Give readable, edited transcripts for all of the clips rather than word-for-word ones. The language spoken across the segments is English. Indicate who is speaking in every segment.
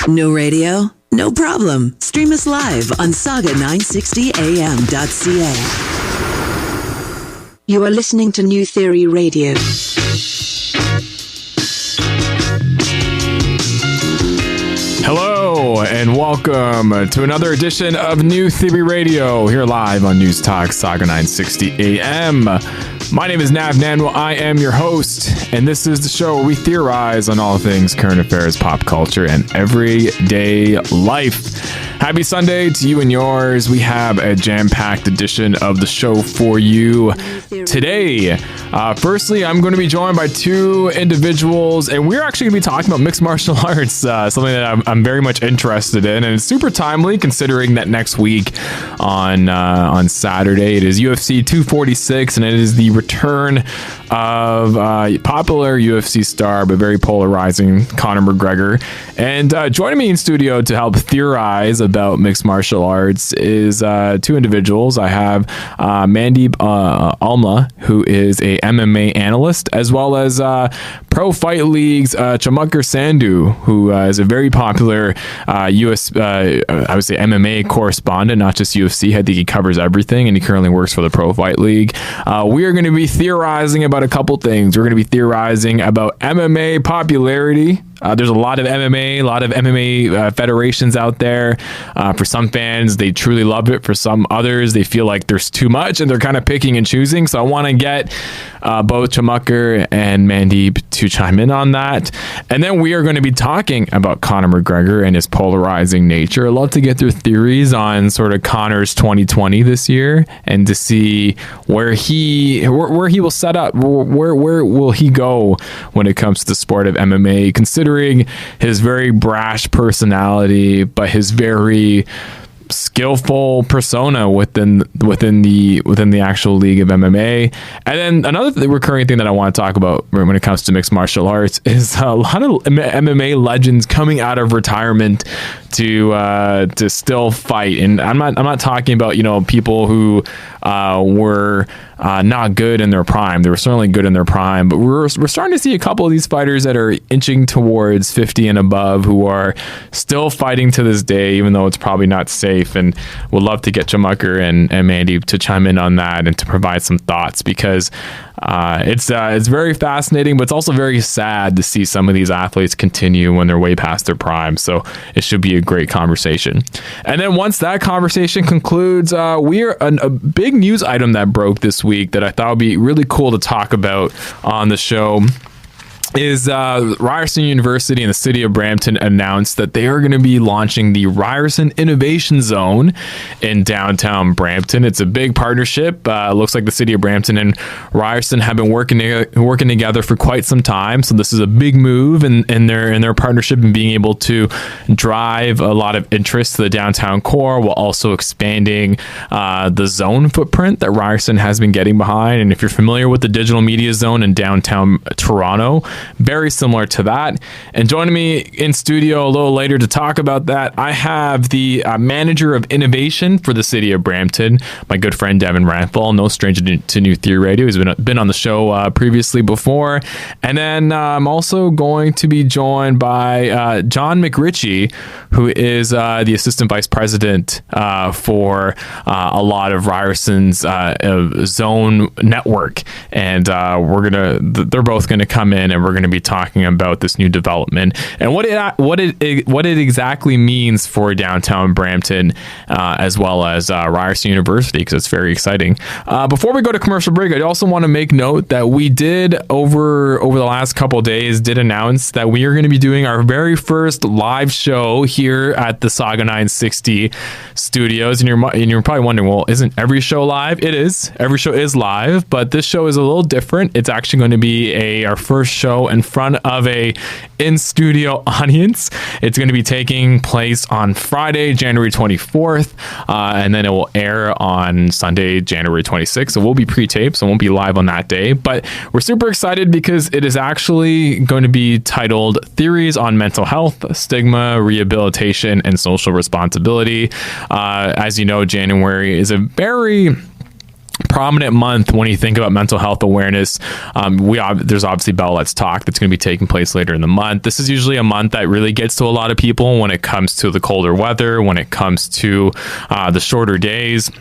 Speaker 1: No radio? No problem. Stream us live on saga960am.ca. You are listening to New Theory Radio.
Speaker 2: Hello and welcome to another edition of New Theory Radio, here live on News Talk Saga 960 AM. My name is Nav Nanwa. I am your host, and this is the show where we theorize on all things current affairs, pop culture, and everyday life. Happy Sunday to you and yours. We have a jam-packed edition of the show for you today. Firstly, I'm going to be joined by two individuals, and we're actually going to be talking about mixed martial arts, something that I'm very much interested in, and it's super timely considering that next week on Saturday it is UFC 246, and it is the return of popular UFC star but very polarizing Conor McGregor. And joining me in studio to help theorize about mixed martial arts is two individuals. I have Mandeep Olma, who is a MMA analyst, as well as Pro Fight League's Chamatkar Sandhu, who is a very popular I would say MMA correspondent, not just UFC. I think he covers everything, and he currently works for the Pro Fight League. We are going to be theorizing about a couple things. We're going to be theorizing about MMA popularity. There's a lot of MMA federations out there. For some fans, they truly love it. For some others, they feel like there's too much and they're kind of picking and choosing. So I want to get both Chamatkar and Mandeep to chime in on that. And then we are going to be talking about Conor McGregor and his polarizing nature. I'd love to get their theories on sort of Conor's 2020 this year and to see where he will set up, where will he go when it comes to the sport of MMA, considering his very brash personality, but his very skillful persona within the actual league of MMA. And then another recurring thing that I want to talk about when it comes to mixed martial arts is a lot of MMA legends coming out of retirement to still fight. And I'm not talking about, people who were not good in their prime. They were certainly good in their prime, but we're starting to see a couple of these fighters that are inching towards 50 and above who are still fighting to this day, even though it's probably not safe. And we'd love to get Chamatkar and Mandeep to chime in on that and to provide some thoughts, because it's very fascinating, but it's also very sad to see some of these athletes continue when they're way past their prime. So it should be a great conversation. And then once that conversation concludes, a big news item that broke this week that I thought would be really cool to talk about on the show is Ryerson University and the city of Brampton announced that they are going to be launching the Ryerson Innovation Zone in downtown Brampton. It's a big partnership. Looks like the city of Brampton and Ryerson have been working together for quite some time. So this is a big move in their partnership and being able to drive a lot of interest to the downtown core while also expanding the zone footprint that Ryerson has been getting behind. And if you're familiar with the digital media zone in downtown Toronto, very similar to that. And joining me in studio a little later to talk about that, I have the manager of innovation for the city of Brampton, my good friend Devin, Ramphal, no stranger to New Theory Radio. He's been on the show previously before. And then I'm also going to be joined by John MacRitchie, who is the assistant vice president for a lot of Ryerson's zone network. And they're both going to come in and we're going to be talking about this new development and what it exactly means for downtown Brampton, as well as Ryerson University, because it's very exciting. Before we go to commercial break, I also want to make note that we did over the last couple of days did announce that we are going to be doing our very first live show here at the Saga 960 studios. And you're probably wondering, well, isn't every show live? It is. Every show is live, but this show is a little different. It's actually going to be our first show in front of a in-studio audience. It's going to be taking place on Friday, January 24th, and then it will air on Sunday, January 26th. So we'll be pre-taped, so it won't be live on that day. But we're super excited because it is actually going to be titled Theories on Mental Health, Stigma, Rehabilitation, and Social Responsibility. As you know, January is a very prominent month when you think about mental health awareness. There's obviously Bell Let's Talk that's going to be taking place later in the month. This is usually a month that really gets to a lot of people when it comes to the colder weather, when it comes to the shorter days.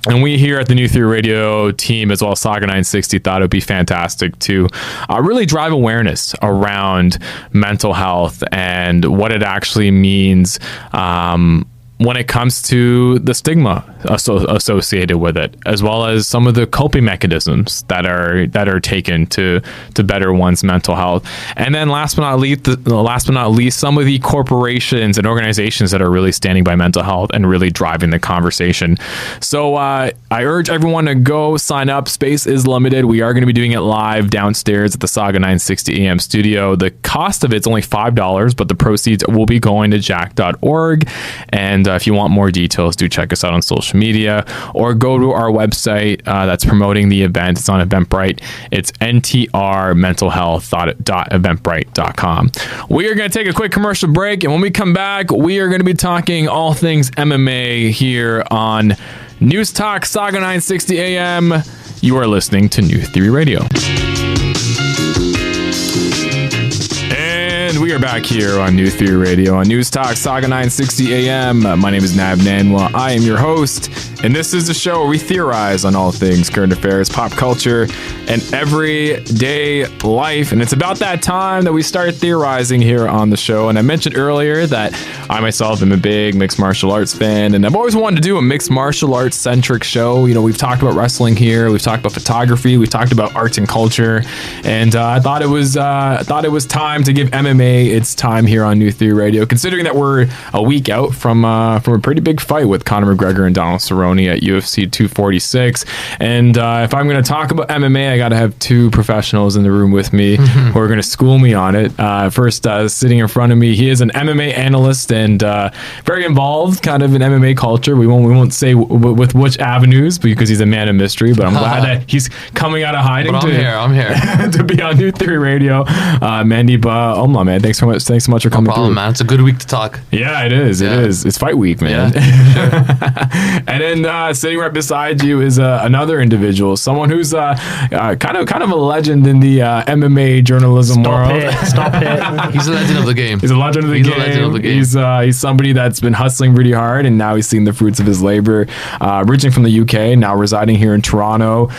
Speaker 2: And we here at the New Theory Radio team, as well as Saga 960, thought it would be fantastic to really drive awareness around mental health and what it actually means when it comes to the stigma associated with it, as well as some of the coping mechanisms that are taken to better one's mental health. And then last but not least, some of the corporations and organizations that are really standing by mental health and really driving the conversation. So I urge everyone to go sign up. Space is limited. We are going to be doing it live downstairs at the Saga 960 AM studio. The cost of it's only $5, but the proceeds will be going to jack.org. And if you want more details, do check us out on social media or go to our website that's promoting the event. It's on Eventbrite. It's ntrmentalhealth.eventbrite.com. We are going to take a quick commercial break, and when we come back, we are going to be talking all things MMA here on News Talk Saga 960 AM. You are listening to New Theory Radio. And we are back here on New Theory Radio on News Talk Saga 960 AM. My name is Nav Nanwa. I am your host, and this is the show where we theorize on all things current affairs, pop culture, and everyday life. And it's about that time that we start theorizing here on the show. And I mentioned earlier that I myself am a big mixed martial arts fan, and I've always wanted to do a mixed martial arts centric show. You know, we've talked about wrestling here, we've talked about photography, we've talked about arts and culture, and I thought it was time to give MMA its time here on New Theory Radio, considering that we're a week out from a pretty big fight with Conor McGregor and Donald Cerrone at UFC 246. And if I'm going to talk about MMA, I got to have two professionals in the room with me who are going to school me on it. First, sitting in front of me, he is an MMA analyst and very involved kind of in MMA culture. We won't say with which avenues because he's a man of mystery, but I'm glad that he's coming out of hiding.
Speaker 3: But I'm here.
Speaker 2: to be on New Theory Radio. Mandeep, Olma, man, thanks so much for coming through.
Speaker 3: Man. It's a good week to talk.
Speaker 2: Yeah, it is.
Speaker 3: Yeah.
Speaker 2: It is. It's fight week, man.
Speaker 3: Yeah, sure.
Speaker 2: And then sitting right beside you is another individual, someone who's kind of a legend in the MMA journalism world.
Speaker 4: Stop it.
Speaker 3: He's a legend of the game.
Speaker 2: He's a legend of the game. He's somebody that's been hustling really hard, and now he's seeing the fruits of his labor. Originating from the UK, now residing here in Toronto.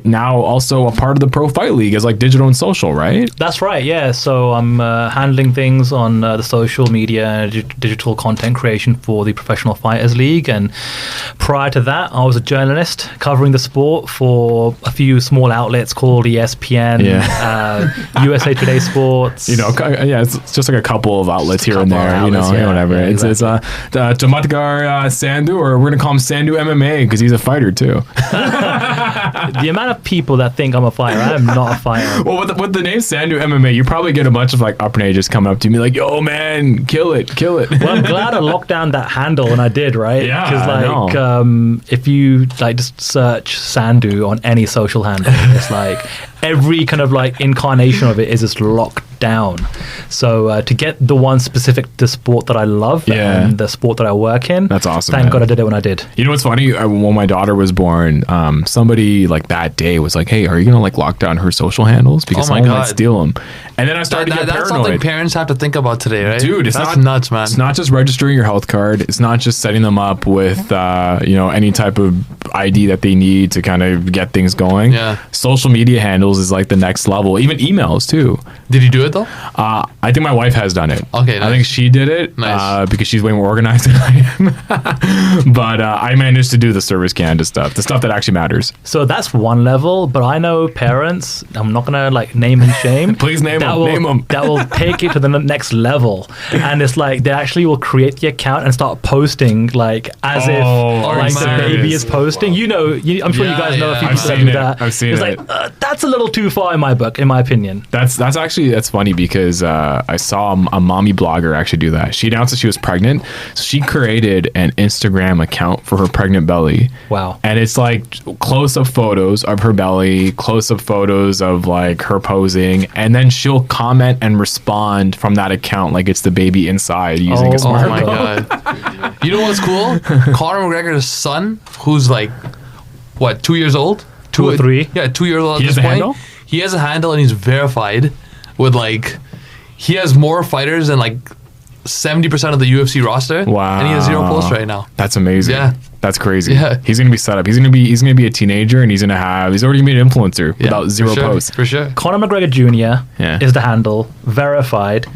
Speaker 2: Now also a part of the Pro Fight League as like digital and social, right?
Speaker 4: That's right. Yeah. So I'm handling things on the social media and digital content creation for the Professional Fighters League. And prior to that, I was a journalist covering the sport for a few small outlets called ESPN, USA Today Sports.
Speaker 2: You know, it's just like a couple of outlets here and there. Whatever.
Speaker 4: Yeah,
Speaker 2: it's Chamatkar Sandhu, or we're gonna call him Sandhu MMA because he's a fighter too.
Speaker 4: The amount of people that think I'm a fighter, I am not a fighter.
Speaker 2: Well, with the name Sandhu MMA, you probably get a bunch of like upper-agers coming up to me like, "Yo, man, kill it."
Speaker 4: Well, I'm glad I locked down that handle, and I did, right?
Speaker 2: Yeah,
Speaker 4: because if you like just search Sandhu on any social handle, it's like every kind of like incarnation of it is just locked down. So to get the one specific to the sport that I love and the sport that I work in,
Speaker 2: that's awesome.
Speaker 4: Thank God I did it when I did.
Speaker 2: You know what's funny? When my daughter was born, somebody like that day was like, "Hey, are you gonna like lock down her social handles because someone might steal them?" And then I started to get paranoid.
Speaker 3: That's something parents have to think about today, right?
Speaker 2: Dude,
Speaker 3: that's not nuts, man.
Speaker 2: It's not just registering your health card. It's not just setting them up with any type of ID that they need to kind of get things going.
Speaker 3: Yeah.
Speaker 2: Social media handles is like the next level. Even emails too.
Speaker 3: Did you do it though?
Speaker 2: I think my wife has done it.
Speaker 3: Okay, nice.
Speaker 2: I think she did it because she's way more organized than I am. But I managed to do the Service Canada stuff, the stuff that actually matters.
Speaker 4: So that's one level, but I know parents, I'm not going to like name and shame.
Speaker 2: Please name them.
Speaker 4: That will take it to the next level. And it's like they actually will create the account and start posting like as if like the baby is posting. I'm sure you guys know a few people that do that.
Speaker 2: I've seen
Speaker 4: it.
Speaker 2: It's
Speaker 4: like, that's a little too far in my book, in my opinion.
Speaker 2: That's funny because I saw a mommy blogger actually do that. She announced that she was pregnant. So she created an Instagram account for her pregnant belly.
Speaker 4: Wow.
Speaker 2: And it's like close-up photos of her belly, close-up photos of like her posing, and then she'll comment and respond from that account like it's the baby inside using a smartphone.
Speaker 3: Oh my God. You know what's cool? Conor McGregor's son, who's like what, 2 years old?
Speaker 4: 2 or 3.
Speaker 3: Yeah, 2 years old.
Speaker 2: He has a handle?
Speaker 3: He has a handle and he's verified with like, he has more fighters than like 70% of the UFC roster.
Speaker 2: Wow.
Speaker 3: And he has 0 posts right now.
Speaker 2: That's amazing.
Speaker 3: Yeah.
Speaker 2: That's crazy.
Speaker 3: Yeah.
Speaker 2: He's gonna be set up. He's gonna be a teenager, and he's already gonna be an influencer without 0 posts.
Speaker 3: For sure.
Speaker 4: Conor McGregor Jr.
Speaker 2: Yeah.
Speaker 4: is the handle, verified,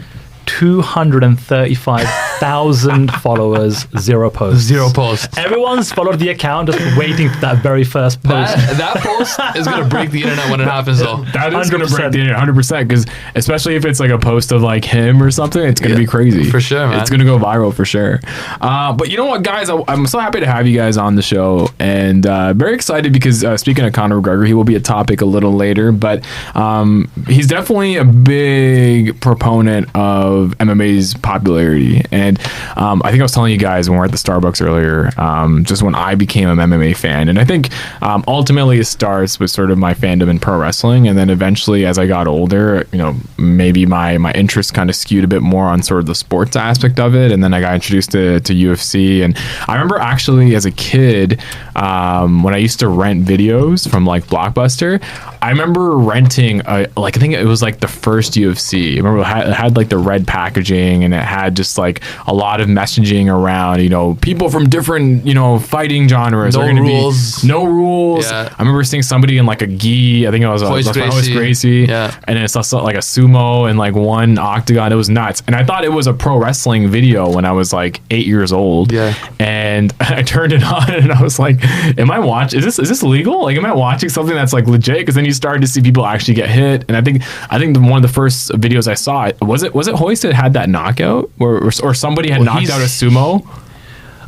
Speaker 4: 235,000 followers, 0 posts.
Speaker 3: 0 posts.
Speaker 4: Everyone's followed the account, just waiting for that very first post.
Speaker 3: That post is going to break the internet when it happens, though.
Speaker 2: That is going to
Speaker 4: 100%.
Speaker 2: break the internet 100%, because especially if it's like a post of like him or something, it's going to be crazy.
Speaker 3: For sure, man.
Speaker 2: It's going to go viral for sure. But you know what, guys? I'm so happy to have you guys on the show, and very excited because speaking of Conor McGregor, he will be a topic a little later, but he's definitely a big proponent of MMA's popularity. And I think I was telling you guys when we were at the Starbucks earlier, just when I became an MMA fan. And I think ultimately it starts with sort of my fandom in pro wrestling, and then eventually as I got older, you know, maybe my interest kind of skewed a bit more on sort of the sports aspect of it, and then I got introduced to UFC. And I remember actually as a kid, when I used to rent videos from like Blockbuster, I remember renting I think it was like the first UFC. I remember it had like the red packaging, and it had just like a lot of messaging around, you know, people from different, you know, fighting genres.
Speaker 3: No rules.
Speaker 2: No rules.
Speaker 3: Yeah.
Speaker 2: I remember seeing somebody in like a gi. I think it was
Speaker 3: Hoist
Speaker 2: Gracie.
Speaker 3: Yeah.
Speaker 2: And then it's also like a sumo and like one octagon. It was nuts. And I thought it was a pro wrestling video when I was like 8 years old.
Speaker 3: Yeah.
Speaker 2: And I turned it on and I was like, am I watching? Is this legal? Like, am I watching something that's like legit? Because then you started to see people actually get hit. And I think one of the first videos I saw, was it Hoist that had that knockout or somebody had knocked out a sumo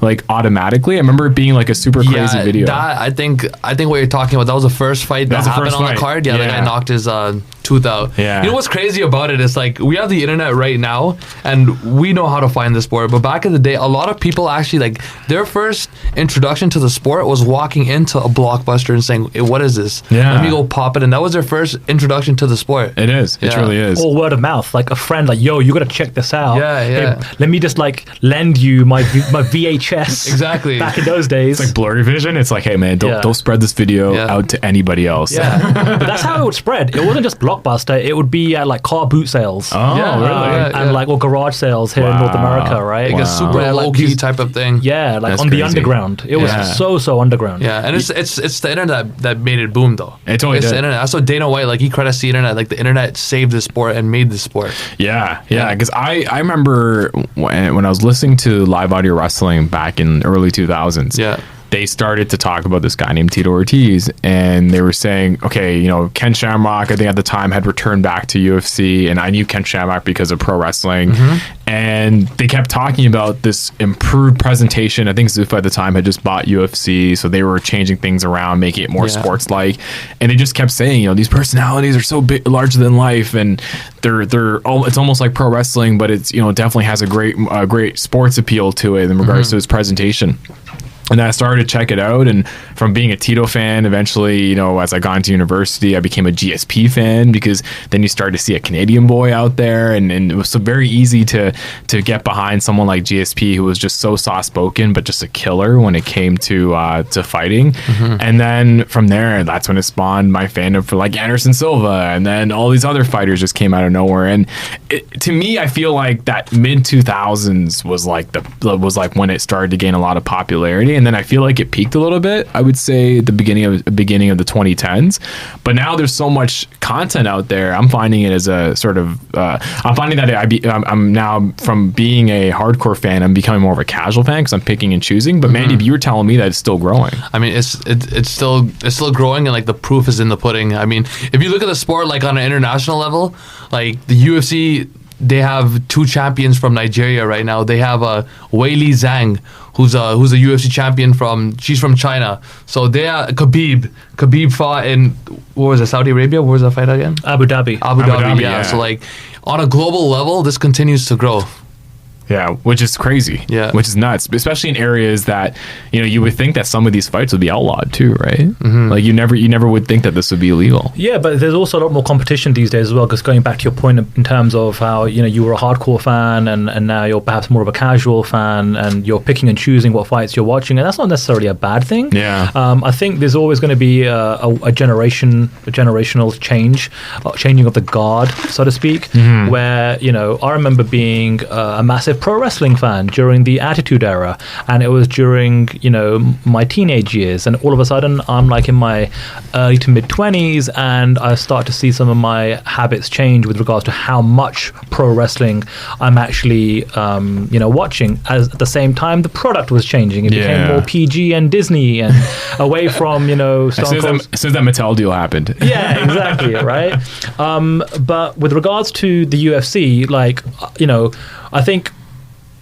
Speaker 2: like automatically? I remember it being like a super crazy video.
Speaker 3: That I think what you're talking about, that was the first fight that happened on the card. Yeah, the guy knocked his tooth out.
Speaker 2: Yeah.
Speaker 3: You know what's crazy about it is like we have the internet right now and we know how to find the sport, but back in the day a lot of people actually like their first introduction to the sport was walking into a Blockbuster and saying, hey, what is this?
Speaker 2: Yeah.
Speaker 3: Let me go pop it. And that was their first introduction to the sport.
Speaker 2: It is. It
Speaker 3: Yeah.
Speaker 2: really is.
Speaker 4: Or word of mouth, like a friend, like, yo, you gotta check this out.
Speaker 3: Yeah, yeah.
Speaker 4: Hey, let me just like lend you my VHS.
Speaker 3: Exactly.
Speaker 4: Back in those days.
Speaker 2: It's like blurry vision. It's like, hey man, don't spread this video out to anybody else.
Speaker 3: Yeah.
Speaker 4: But that's how it would spread. It wasn't just Blockbuster. It would be like car boot sales.
Speaker 2: Oh,
Speaker 3: Yeah,
Speaker 2: really?
Speaker 4: And like, or garage sales here in North America, right?
Speaker 3: Like a super
Speaker 4: Where, like,
Speaker 3: low-key
Speaker 4: these-
Speaker 3: type of thing.
Speaker 4: Yeah, like
Speaker 2: That's
Speaker 4: on
Speaker 2: crazy.
Speaker 4: the underground. It was
Speaker 2: Yeah.
Speaker 4: so underground.
Speaker 3: Yeah, and it's the internet that made it boom, though.
Speaker 2: It totally
Speaker 3: It's
Speaker 2: did.
Speaker 3: the internet. That's what Dana White, like, he credits the internet. Like, the internet saved the sport and made the sport.
Speaker 2: Yeah. Because I remember when I was listening to live audio wrestling back in early 2000s.
Speaker 3: Yeah.
Speaker 2: They started to talk about this guy named Tito Ortiz, and they were saying, okay, you know, Ken Shamrock, I think at the time had returned back to UFC, and I knew Ken Shamrock because of pro wrestling, and they kept talking about this improved presentation. I think Zuffa at the time had just bought UFC, so they were changing things around, making it more sports-like, and they just kept saying, you know, these personalities are so big, larger than life, and it's almost like pro wrestling, but it's, you know, definitely has a great sports appeal to it in regards to its presentation. And then I started to check it out, and from being a Tito fan, eventually, you know, as I got into university, I became a GSP fan, because then you start to see a Canadian boy out there, and it was so very easy to get behind someone like GSP, who was just so soft-spoken, but just a killer when it came to fighting. And then from there, that's when it spawned my fandom for like Anderson Silva, and then all these other fighters just came out of nowhere. And to me, I feel like that mid-2000s was like when it started to gain a lot of popularity. And then I feel like it peaked a little bit, I would say, at the beginning of the 2010s. But now there's so much content out there. I'm finding it as a sort of I'm finding that I'm now, from being a hardcore fan, I'm becoming more of a casual fan, because I'm picking and choosing. But Mandeep, you were telling me that it's still growing.
Speaker 3: I mean, it's still growing, and like the proof is in the pudding. I mean, if you look at the sport like on an international level, like the UFC, they have 2 champions from Nigeria right now. They have Weili Zhang, who's a UFC champion she's from China. So they are Khabib fought in, what was it, Saudi Arabia? Where was that fight again?
Speaker 4: Abu Dhabi.
Speaker 3: Abu Dhabi, yeah. So like on a global level, this continues to grow.
Speaker 2: Yeah, which is crazy.
Speaker 3: Yeah.
Speaker 2: Which is nuts, especially in areas that, you would think that some of these fights would be outlawed too, right? Like you never would think that this would be illegal.
Speaker 4: Yeah, but there's also a lot more competition these days as well, because going back to your point in terms of how, you were a hardcore fan and now you're perhaps more of a casual fan and you're picking and choosing what fights you're watching, and that's not necessarily a bad thing.
Speaker 2: Yeah.
Speaker 4: I think there's always going to be a generational changing of the guard, so to speak, where, I remember being a massive pro wrestling fan during the Attitude Era, and it was during, my teenage years, and all of a sudden I'm like in my early to mid 20s and I start to see some of my habits change with regards to how much pro wrestling I'm actually, watching. As at the same time, the product was changing. It became more PG and Disney and away from,
Speaker 2: As soon as that Mattel deal happened.
Speaker 4: Yeah, exactly, right? But with regards to the UFC, I think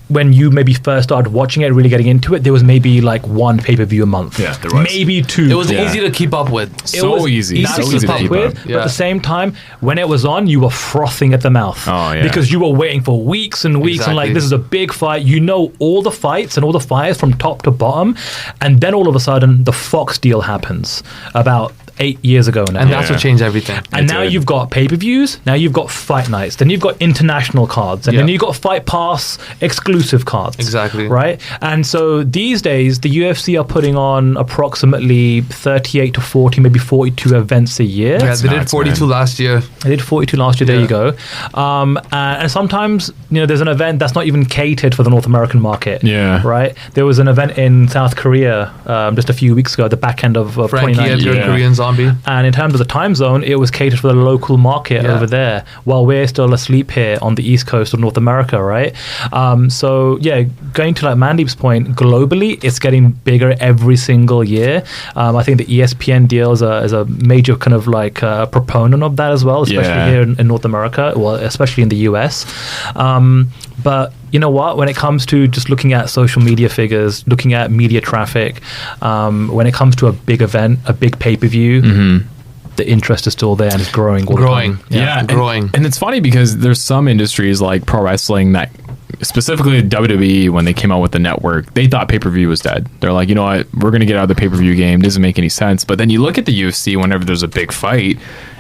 Speaker 4: when you maybe first started watching it, really getting into it, there was maybe like one pay-per-view a month.
Speaker 2: Yeah, there was.
Speaker 4: Maybe two.
Speaker 3: It was easy to keep up with.
Speaker 2: So easy.
Speaker 4: Easy to keep up with. But
Speaker 3: Yeah.
Speaker 4: at the same time, when it was on, you were frothing at the mouth.
Speaker 2: Oh, yeah.
Speaker 4: Because you were waiting for weeks and weeks and like,
Speaker 3: Exactly.
Speaker 4: this is a big fight. You know all the fights and all the fires from top to bottom. And then all of a sudden, the Fox deal happens about 8 years ago now.
Speaker 3: And that's what changed everything.
Speaker 4: And now you've got pay-per-views, now you've got fight nights, then you've got international cards, and then you've got Fight Pass exclusive cards.
Speaker 3: Exactly.
Speaker 4: Right? And so these days, the UFC are putting on approximately 38 to 40, maybe 42 events a year.
Speaker 3: Yeah, they did 42 last year.
Speaker 4: They did 42 last year, there you go. And sometimes, there's an event that's not even catered for the North American market.
Speaker 2: Yeah.
Speaker 4: Right? There was an event in South Korea just a few weeks ago, at the back end of
Speaker 3: Frankie
Speaker 4: 2019.
Speaker 3: Edgar, Korean Zombie.
Speaker 4: And in terms of the time zone, it was catered for the local market over there, while we're still asleep here on the east coast of North America, right? So yeah, going to like Mandeep's point, globally, it's getting bigger every single year. I think the ESPN deal is a major kind of like proponent of that as well, especially here in North America, well, especially in the US. But you know what? When it comes to just looking at social media figures, looking at media traffic, when it comes to a big event, a big pay-per-view, the interest is still there and it's growing all the time.
Speaker 3: Growing.
Speaker 2: And it's funny because there's some industries like pro wrestling that, specifically WWE, when they came out with the network, they thought pay-per-view was dead. They're like, you know what? We're going to get out of the pay-per-view game. It doesn't make any sense. But then you look at the UFC, whenever there's a big fight,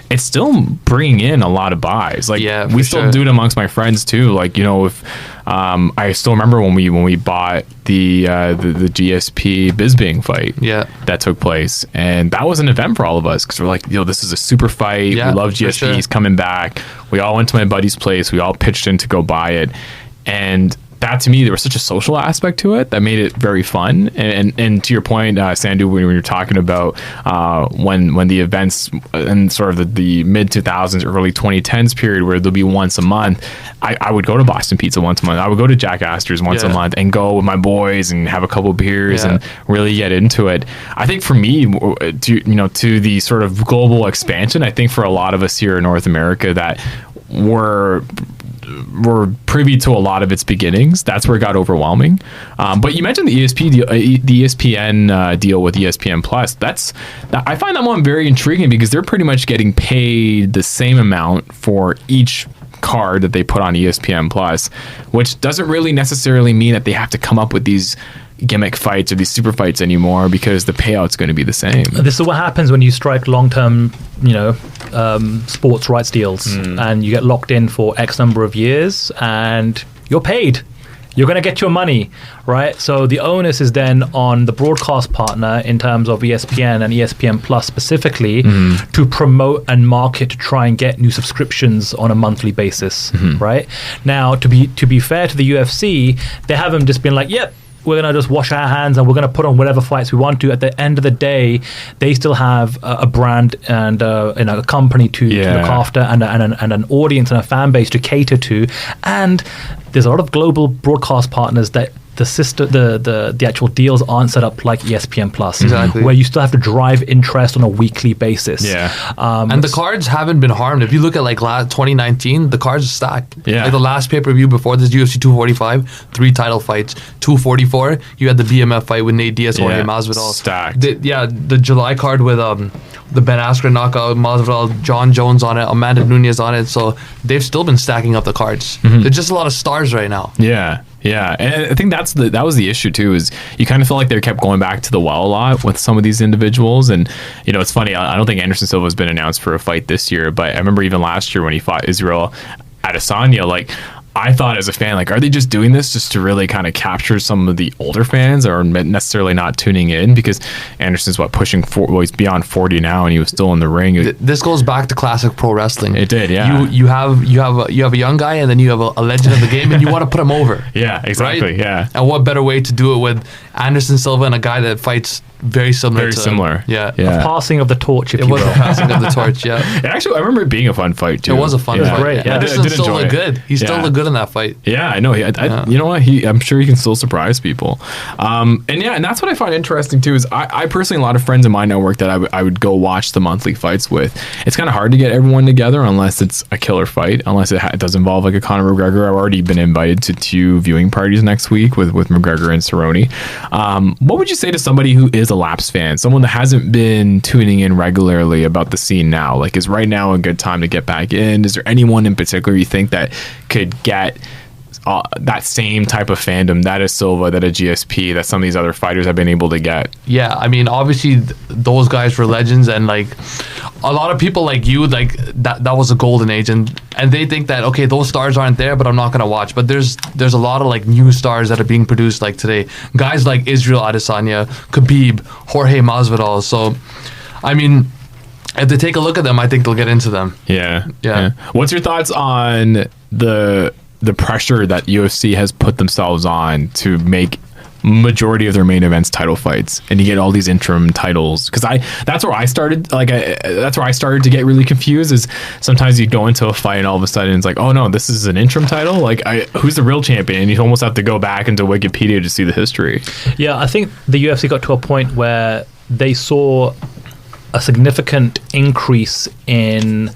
Speaker 2: it's still bringing in a lot we still do it amongst my friends too. Like, if I still remember when we bought the GSP Bisbing fight that took place, and that was an event for all of us because we're like, this is a super fight. We love GSP. He's coming back. We all went to my buddy's place. We all pitched in to go buy it, and that, to me, there was such a social aspect to it that made it very fun. And to your point, Sandhu, when you were talking about when the events in sort of the mid 2000s, early 2010s period, where there'll be once a month, I would go to Boston Pizza once a month. I would go to Jack Astor's once a month and go with my boys and have a couple of beers and really get into it. I think for me, to the sort of global expansion, I think for a lot of us here in North America that were privy to a lot of its beginnings, that's where it got overwhelming. But you mentioned the ESPN deal with ESPN Plus. I find that one very intriguing because they're pretty much getting paid the same amount for each card that they put on ESPN Plus, which doesn't really necessarily mean that they have to come up with these gimmick fights or these super fights anymore because the payout's going to be the same.
Speaker 4: This is what happens when you strike long-term, sports rights deals and you get locked in for X number of years and you're paid. You're going to get your money, right? So the onus is then on the broadcast partner in terms of ESPN and ESPN Plus specifically to promote and market to try and get new subscriptions on a monthly basis, right? Now, to be fair to the UFC, they haven't just been like, yep, we're going to just wash our hands and we're going to put on whatever fights we want to. At the end of the day, they still have a brand and a company to look after and an audience and a fan base to cater to. And there's a lot of global broadcast partners that the actual deals aren't set up like ESPN Plus, where you still have to drive interest on a weekly basis.
Speaker 3: And the cards haven't been harmed. If you look at like 2019, the cards are stacked. Like the last pay-per-view before this, UFC 245, 3 title fights. 244, you had the BMF fight with Nate Diaz, Jorge Masvidal.
Speaker 2: Stacked.
Speaker 3: The July card with the Ben Askren knockout, Masvidal, John Jones on it, Amanda Nunes on it. So they've still been stacking up the cards. There's just a lot of stars right now.
Speaker 2: Yeah. Yeah, and I think that was the issue too. Is you kind of feel like they kept going back to the well a lot with some of these individuals, and it's funny. I don't think Anderson Silva has been announced for a fight this year, but I remember even last year when he fought Israel Adesanya, like, I thought as a fan, like, are they just doing this just to really kind of capture some of the older fans that are necessarily not tuning in? Because Anderson's pushing he's beyond 40 now, and he was still in the ring.
Speaker 3: This goes back to classic pro wrestling.
Speaker 2: It did, yeah.
Speaker 3: You have a young guy, and then you have a legend of the game, and you want to put him over.
Speaker 2: Yeah, exactly.
Speaker 3: Right?
Speaker 2: Yeah.
Speaker 3: And what better way to do it with Anderson Silva and a guy that fights very similar. Yeah.
Speaker 4: A passing of the torch, if you will.
Speaker 3: It was a passing of the torch, yeah.
Speaker 2: Actually, I remember it being a fun fight, too.
Speaker 3: It was a fun fight.
Speaker 4: Great. Yeah.
Speaker 3: Anderson still looked good. He still looked good in that fight.
Speaker 2: Yeah, I know. You know what? I'm sure he can still surprise people. And that's what I find interesting, too, is I personally, a lot of friends in my network that I would go watch the monthly fights with. It's kind of hard to get everyone together unless it's a killer fight, unless it does involve like a Conor McGregor. I've already been invited to 2 viewing parties next week with McGregor and Cerrone. What would you say to somebody who is a lapsed fan, someone that hasn't been tuning in regularly about the scene now? Like, is right now a good time to get back in? Is there anyone in particular you think that could get that same type of fandom, that is Silva, that a GSP, that some of these other fighters have been able to get?
Speaker 3: Yeah, I mean, obviously those guys were legends, and like a lot of people like you, like that was a golden age, and they think that, okay, those stars aren't there, but I'm not gonna watch. But there's a lot of like new stars that are being produced like today, guys like Israel Adesanya, Khabib, Jorge Masvidal. So I mean, if they take a look at them, I think they'll get into them.
Speaker 2: Yeah. What's your thoughts on the pressure that UFC has put themselves on to make majority of their main events title fights, and you get all these interim titles? Because that's where I started to get really confused. Is sometimes you go into a fight and all of a sudden it's like, oh no, this is an interim title, like who's the real champion? And you almost have to go back into Wikipedia to see the history.
Speaker 4: Yeah, I think the UFC got to a point where they saw a significant increase in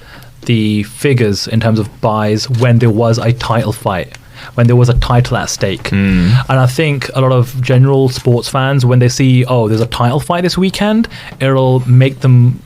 Speaker 4: the figures in terms of buys when there was a title fight, when there was a title at stake. And I think a lot of general sports fans, when they see, oh, there's a title fight this weekend, it'll make them,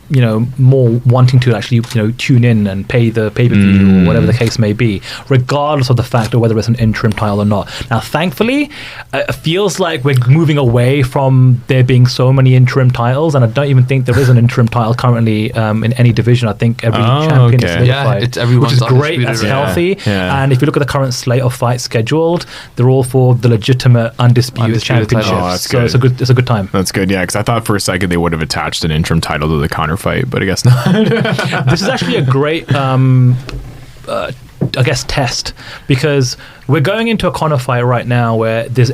Speaker 4: more wanting to actually, tune in and pay the pay-per-view or whatever the case may be, regardless of the fact of whether it's an interim title or not. Now, thankfully, it feels like we're moving away from there being so many interim titles, and I don't even think there is an interim title currently in any division. I think every champion is solidified,
Speaker 3: it's everyone's,
Speaker 4: which is great. That's healthy.
Speaker 2: Yeah.
Speaker 4: And if you look at the current slate of fights scheduled, they're all for the legitimate undisputed championships.
Speaker 2: Oh, that's good.
Speaker 4: So it's a good time.
Speaker 2: That's good. Yeah, because I thought for a second they would have attached an interim title to the Conor fight, but I guess not.
Speaker 4: This is actually a great test, because we're going into a Conor fight right now where there's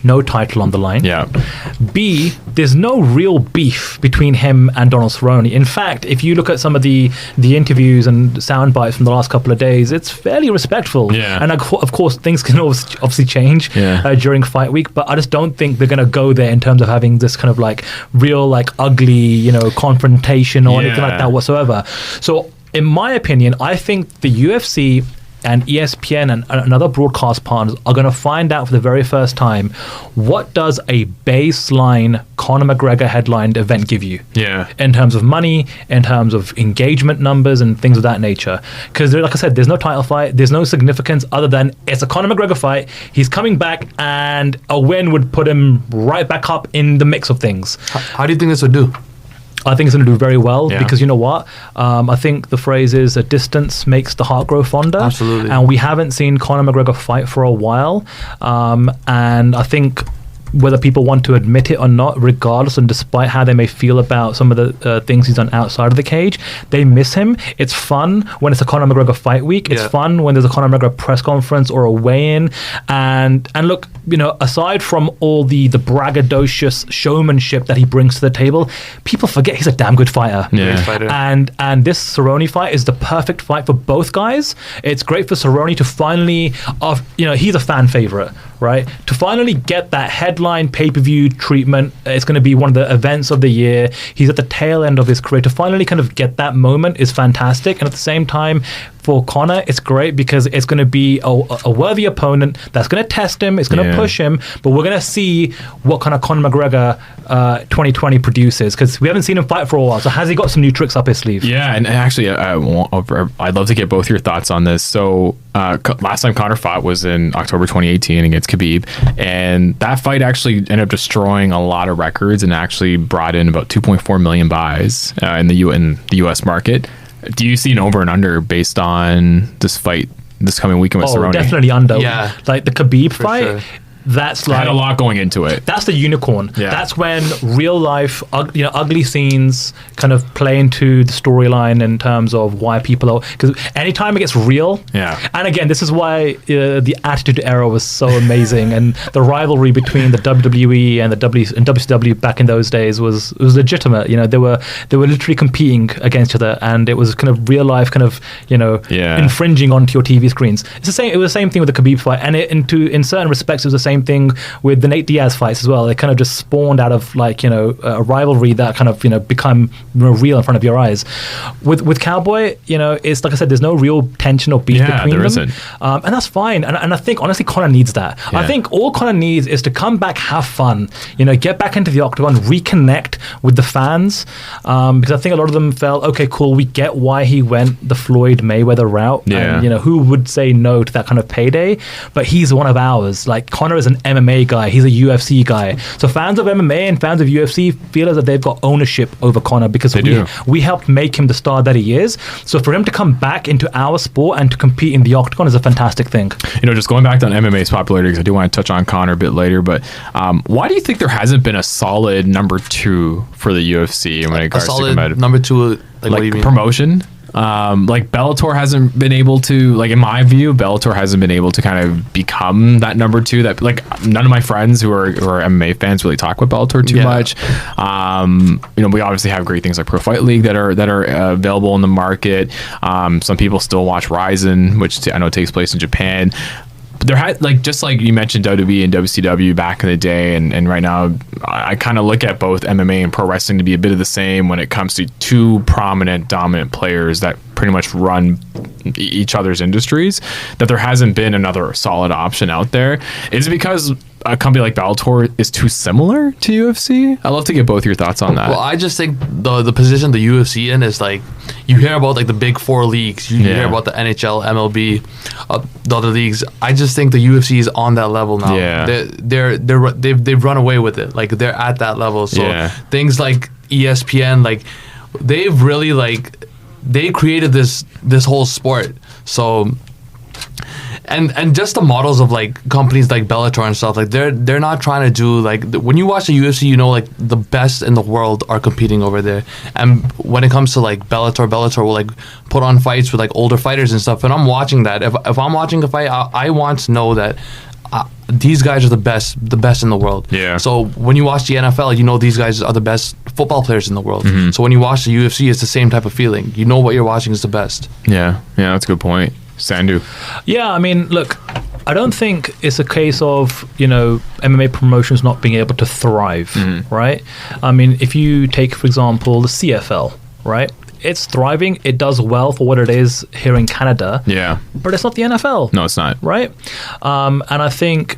Speaker 4: no title on the line.
Speaker 2: Yeah.
Speaker 4: B, there's no real beef between him and Donald Cerrone. In fact, if you look at some of the interviews and sound bites from the last couple of days, it's fairly respectful.
Speaker 2: Yeah.
Speaker 4: And of course, things can obviously change during fight week, but I just don't think they're going to go there in terms of having this kind of like real, like ugly, confrontation or anything like that whatsoever. So in my opinion, I think the UFC and ESPN and other broadcast partners are going to find out for the very first time, what does a baseline Conor McGregor headlined event give you?
Speaker 2: Yeah.
Speaker 4: In terms of money, in terms of engagement numbers and things of that nature. Because like I said, there's no title fight, there's no significance other than it's a Conor McGregor fight, he's coming back, and a win would put him right back up in the mix of things.
Speaker 3: How do you think this would do?
Speaker 4: I think it's going to do very well because you know what? I think the phrase is a distance makes the heart grow fonder.
Speaker 3: Absolutely.
Speaker 4: And we haven't seen Conor McGregor fight for a while. And I think whether people want to admit it or not, regardless and despite how they may feel about some of the things he's done outside of the cage, they miss him. It's fun when it's a Conor McGregor fight week. It's fun when there's a Conor McGregor press conference or a weigh-in. And look, aside from all the braggadocious showmanship that he brings to the table, people forget he's a damn good fighter.
Speaker 2: Yeah.
Speaker 3: Fighter.
Speaker 4: And this Cerrone fight is the perfect fight for both guys. It's great for Cerrone to finally, he's a fan favorite, right? To finally get that headline pay-per-view treatment. It's going to be one of the events of the year. He's at the tail end of his career. To finally kind of get that moment is fantastic. And at the same time, for Conor, it's great because it's going to be a worthy opponent that's going to test him, it's going to push him, but we're going to see what kind of Conor McGregor 2020 produces, because we haven't seen him fight for a while. So has he got some new tricks up his sleeve?
Speaker 2: Yeah, and actually, I'd love to get both your thoughts on this. So last time Conor fought was in October 2018 against Khabib, and that fight actually ended up destroying a lot of records and actually brought in about 2.4 million buys in the US market. Do you see an over and under based on this fight this coming weekend with Cerrone?
Speaker 4: Definitely under.
Speaker 3: Yeah.
Speaker 4: Like the Khabib fight,
Speaker 3: sure.
Speaker 4: That's like
Speaker 2: had a lot going into it.
Speaker 4: That's the unicorn.
Speaker 2: Yeah.
Speaker 4: That's when real life, ugly scenes kind of play into the storyline in terms of why people are. Because anytime it gets real, and again, this is why the Attitude Era was so amazing, and the rivalry between the WWE and and WCW back in those days was legitimate. They were literally competing against each other, and it was kind of real life, kind of infringing onto your TV screens. It's the same. It was the same thing with the Khabib fight, and in certain respects, it was the same thing with the Nate Diaz fights as well. They kind of just spawned out of a rivalry that kind of become real in front of your eyes. With Cowboy, it's like I said, there's no real tension or beef between them,
Speaker 2: isn't.
Speaker 4: And that's fine. And I think honestly, Conor needs that. Yeah. I think all Conor needs is to come back, have fun, get back into the octagon, reconnect with the fans, because I think a lot of them felt, okay, cool, we get why he went the Floyd Mayweather route, and who would say no to that kind of payday? But he's one of ours. Like, Conor is an MMA guy, he's a UFC guy. So fans of MMA and fans of UFC feel as if they've got ownership over Conor because we helped make him the star that he is. So for him to come back into our sport and to compete in the octagon is a fantastic thing.
Speaker 2: Just going back to MMA's popularity, because I do want to touch on Conor a bit later, but why do you think there hasn't been a solid number 2 for the UFC when it comes to competitive?
Speaker 3: Number 2, like what do you mean?
Speaker 2: Promotion? Like Bellator hasn't been able to, like, in my view, Bellator hasn't been able to kind of become that number 2. That, like, none of my friends who are MMA fans really talk about Bellator too much. We obviously have great things like Pro Fight League that are available in the market. Some people still watch Ryerson, which I know takes place in Japan. There had, like, just like you mentioned WWE and WCW back in the day, and right now I kind of look at both MMA and pro wrestling to be a bit of the same when it comes to 2 prominent dominant players that pretty much run each other's industries, that there hasn't been another solid option out there. Is it because a company like Bellator is too similar to UFC? I'd love to get both your thoughts on that.
Speaker 3: Well, I just think the position the UFC in is, like, you hear about, like, the big 4 leagues, you hear about the NHL, MLB, the other leagues. I just think the UFC is on that level now. They've run away with it. Like, they're at that level. So things like ESPN, like, they've really, like, they created this whole sport. So and just the models of, like, companies like Bellator and stuff, like, they're not trying to do, like, when you watch the UFC, like, the best in the world are competing over there. And when it comes to, like, Bellator will, like, put on fights with, like, older fighters and stuff. And I'm watching that. If I'm watching a fight, I want to know that these guys are the best in the world. Yeah. So when you watch the NFL, these guys are the best football players in the world. Mm-hmm. So when you watch the UFC, it's the same type of feeling. You know what you're watching is the best. Yeah, that's a good point. Sandhu.
Speaker 4: Yeah, I mean, look, I don't think it's a case of, MMA promotions not being able to thrive, right? I mean, if you take, for example, the CFL, right? It's thriving. It does well for what it is here in Canada. Yeah. But it's not the NFL.
Speaker 2: No, it's not.
Speaker 4: Right? And I think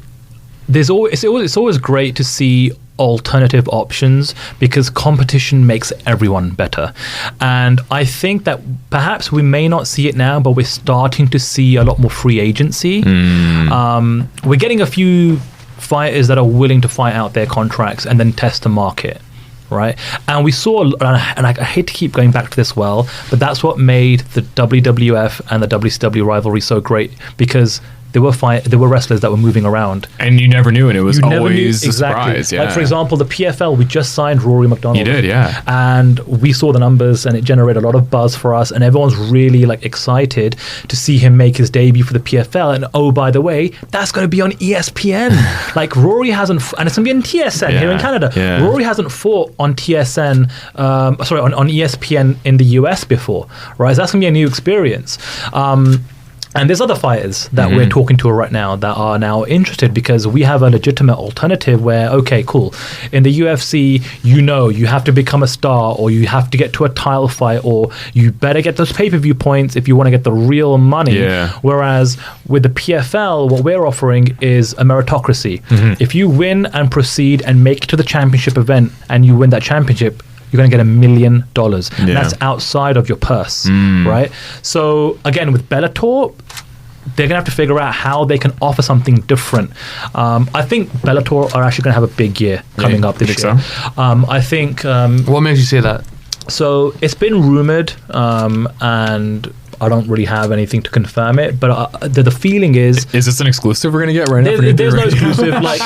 Speaker 4: it's always great to see alternative options because competition makes everyone better. And I think that perhaps we may not see it now, but we're starting to see a lot more free agency. We're getting a few fighters that are willing to fight out their contracts and then test the market. Right, and we saw, and I hate to keep going back to this but that's what made the WWF and the WCW rivalry so great, because there were wrestlers that were moving around,
Speaker 2: and you never knew, and it was always a surprise. Yeah.
Speaker 4: Like, for example, the PFL, we just signed Rory McDonald.
Speaker 2: You did, yeah.
Speaker 4: And we saw the numbers, and it generated a lot of buzz for us, and everyone's really, like, excited to see him make his debut for the PFL. And oh, by the way, that's going to be on ESPN. Like, Rory hasn't, and it's going to be on TSN here in Canada. Yeah. Rory hasn't fought on TSN, on ESPN in the US before, right? So that's going to be a new experience. And there's other fighters that we're talking to right now that are now interested because we have a legitimate alternative where, okay, cool. In the UFC, you have to become a star, or you have to get to a title fight, or you better get those pay-per-view points if you want to get the real money.
Speaker 2: Yeah.
Speaker 4: Whereas with the PFL, what we're offering is a meritocracy. If you win and proceed and make it to the championship event and you win that championship, you're going to get $1 million. And that's outside of your purse, right? So again, with Bellator, they're going to have to figure out how they can offer something different. I think Bellator are actually going to have a big year coming up this year.
Speaker 2: So?
Speaker 4: I think...
Speaker 3: what makes you say that?
Speaker 4: So it's been rumored, and I don't really have anything to confirm it, but the feeling is
Speaker 2: this an exclusive we're gonna get right now?
Speaker 4: There's no exclusive. Like,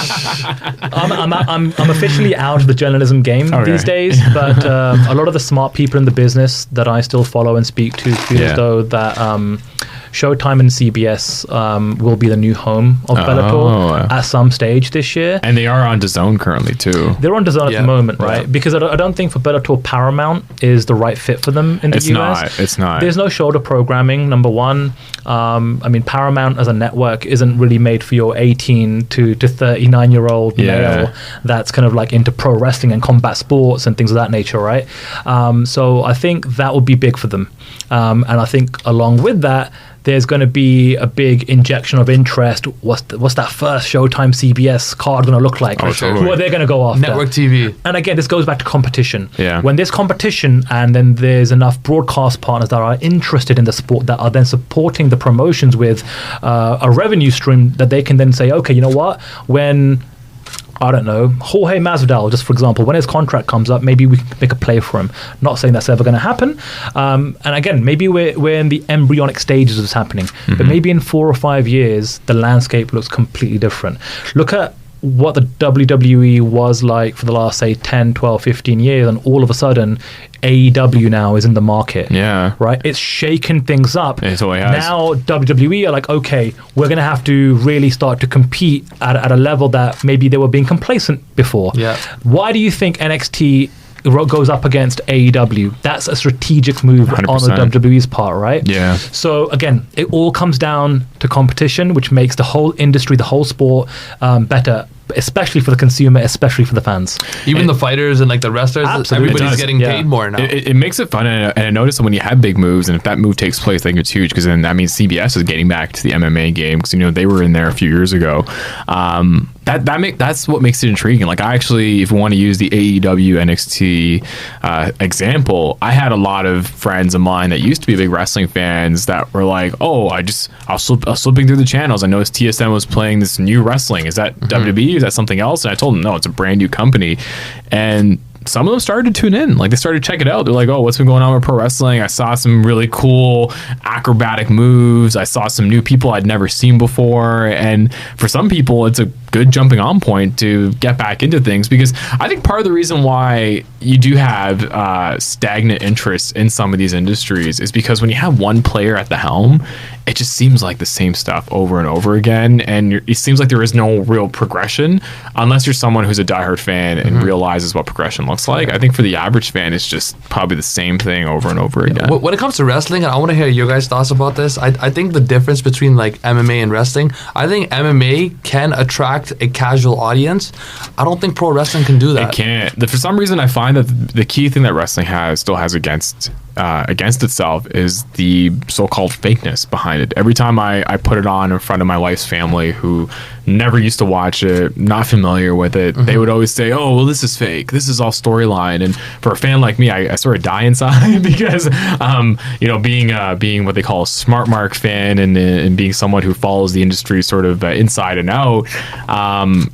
Speaker 4: I'm officially out of the journalism game these days, but a lot of the smart people in the business that I still follow and speak to feel as though that Showtime and CBS will be the new home of Bellator at some stage this year.
Speaker 2: And they are on DAZN currently too.
Speaker 4: They're on DAZN at the moment, right? Because I don't think for Bellator, Paramount is the right fit for them in the US.
Speaker 2: It's not.
Speaker 4: There's no shoulder programming, number one. I mean, Paramount as a network isn't really made for your 18 to 39-year-old male that's kind of like into pro wrestling and combat sports and things of that nature, right? So I think that would be big for them. And I think along with that, there's going to be a big injection of interest. What's that first Showtime CBS card going to look like?
Speaker 2: Totally.
Speaker 4: Who are they going to go after?
Speaker 3: Network TV.
Speaker 4: And again, this goes back to competition.
Speaker 2: Yeah.
Speaker 4: When there's competition and then there's enough broadcast partners that are interested in the sport that are then supporting the promotions with a revenue stream that they can then say, okay, you know what? When... I don't know, Jorge Masvidal, just for example, when his contract comes up, maybe we can make a play for him. Not saying that's ever going to happen. And again, maybe we're in the embryonic stages of this happening. But maybe in 4 or 5 years, the landscape looks completely different. Look at what the WWE was like for the last, say, 10, 12, 15 years, and all of a sudden, AEW now is in the market.
Speaker 2: Yeah.
Speaker 4: Right? It's shaken things up.
Speaker 2: It totally has.
Speaker 4: Now, WWE are like, okay, we're going to have to really start to compete at a level that maybe they were being complacent before.
Speaker 3: Yeah.
Speaker 4: Why do you think NXT goes up against AEW? That's a strategic move
Speaker 2: 100%.
Speaker 4: on the WWE's part, right?
Speaker 2: Yeah.
Speaker 4: So again, it all comes down to competition, which makes the whole industry, the whole sport better, especially for the consumer, especially for the fans.
Speaker 3: Even the fighters and like the wrestlers,
Speaker 4: Absolutely.
Speaker 3: everybody's getting paid more now.
Speaker 2: It makes it fun, and I noticed that when you have big moves, and if that move takes place, I think it's huge, because then that means CBS is getting back to the MMA game, because they were in there a few years ago. That's what makes it intriguing. Like, I actually, if we want to use the AEW NXT example, I had a lot of friends of mine that used to be big wrestling fans that were like, "Oh, I was slipping through the channels. I noticed TSN was playing this new wrestling. Is that WWE? Is that something else?" And I told them, "No, it's a brand new company." And some of them started to tune in. Like, they started to check it out. They're like, "Oh, what's been going on with pro wrestling? I saw some really cool acrobatic moves. I saw some new people I'd never seen before." And for some people, it's a good jumping on point to get back into things, because I think part of the reason why you do have stagnant interest in some of these industries is because when you have one player at the helm, it just seems like the same stuff over and over again, and it seems like there is no real progression unless you're someone who's a diehard fan and realizes what progression looks like. I think for the average fan, it's just probably the same thing over and over again.
Speaker 3: When it comes to wrestling, and I want to hear your guys' thoughts about this, I think the difference between like MMA and wrestling, I think MMA can attract a casual audience. I don't think pro wrestling can do that.
Speaker 2: It can't. For some reason, I find that the key thing that wrestling still has against itself is the so-called fakeness behind it. Every time I put it on in front of my wife's family, who never used to watch it, not familiar with it, they would always say, "Oh, well, this is fake. This is all storyline." And for a fan like me, I sort of die inside because, being what they call a smart mark fan and being someone who follows the industry sort of inside and out,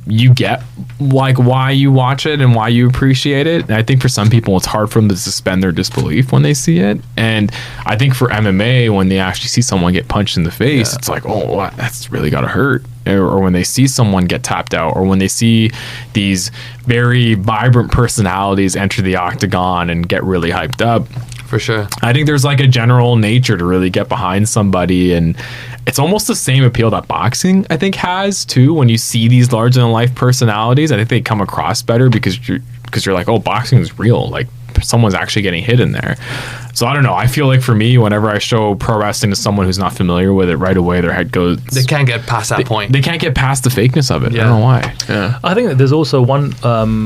Speaker 2: you get like why you watch it and why you appreciate it. And I think for some people, it's hard for them to suspend their disbelief when they see it. And I think for MMA, when they actually see someone get punched in the face, it's like, "Oh, that's really gotta hurt." Or when they see someone get tapped out, or when they see these very vibrant personalities enter the octagon and get really hyped up.
Speaker 3: For sure.
Speaker 2: I think there's like a general nature to really get behind somebody, and it's almost the same appeal that boxing, I think, has too. When you see these larger than life personalities, I think they come across better because you're like, "Oh, boxing is real. Like, someone's actually getting hit in there. So I don't know. I feel like for me, whenever I show pro wrestling to someone who's not familiar with it, right away their head goes.
Speaker 3: They can't get past that point.
Speaker 2: They can't get past the fakeness of it.
Speaker 3: Yeah.
Speaker 2: I don't know why. Yeah.
Speaker 4: I think that there's also one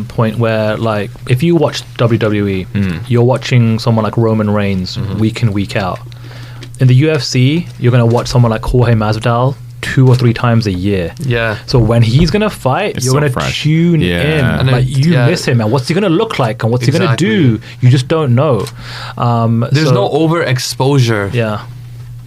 Speaker 4: point where, like, if you watch WWE, you're watching someone like Roman Reigns week in, week out. In the UFC, you're going to watch someone like Jorge Masvidal 2 or 3 times a year.
Speaker 3: Yeah.
Speaker 4: So when he's going to fight, you're
Speaker 2: so
Speaker 4: going to
Speaker 2: fresh.
Speaker 4: tune
Speaker 2: Yeah.
Speaker 4: in.
Speaker 3: And
Speaker 4: Like,
Speaker 3: then-
Speaker 4: you
Speaker 3: yeah.
Speaker 4: miss him, and what's he going to look like, and what's he going to
Speaker 3: Exactly.
Speaker 4: do? You just don't know.
Speaker 3: There's no overexposure.
Speaker 4: Yeah.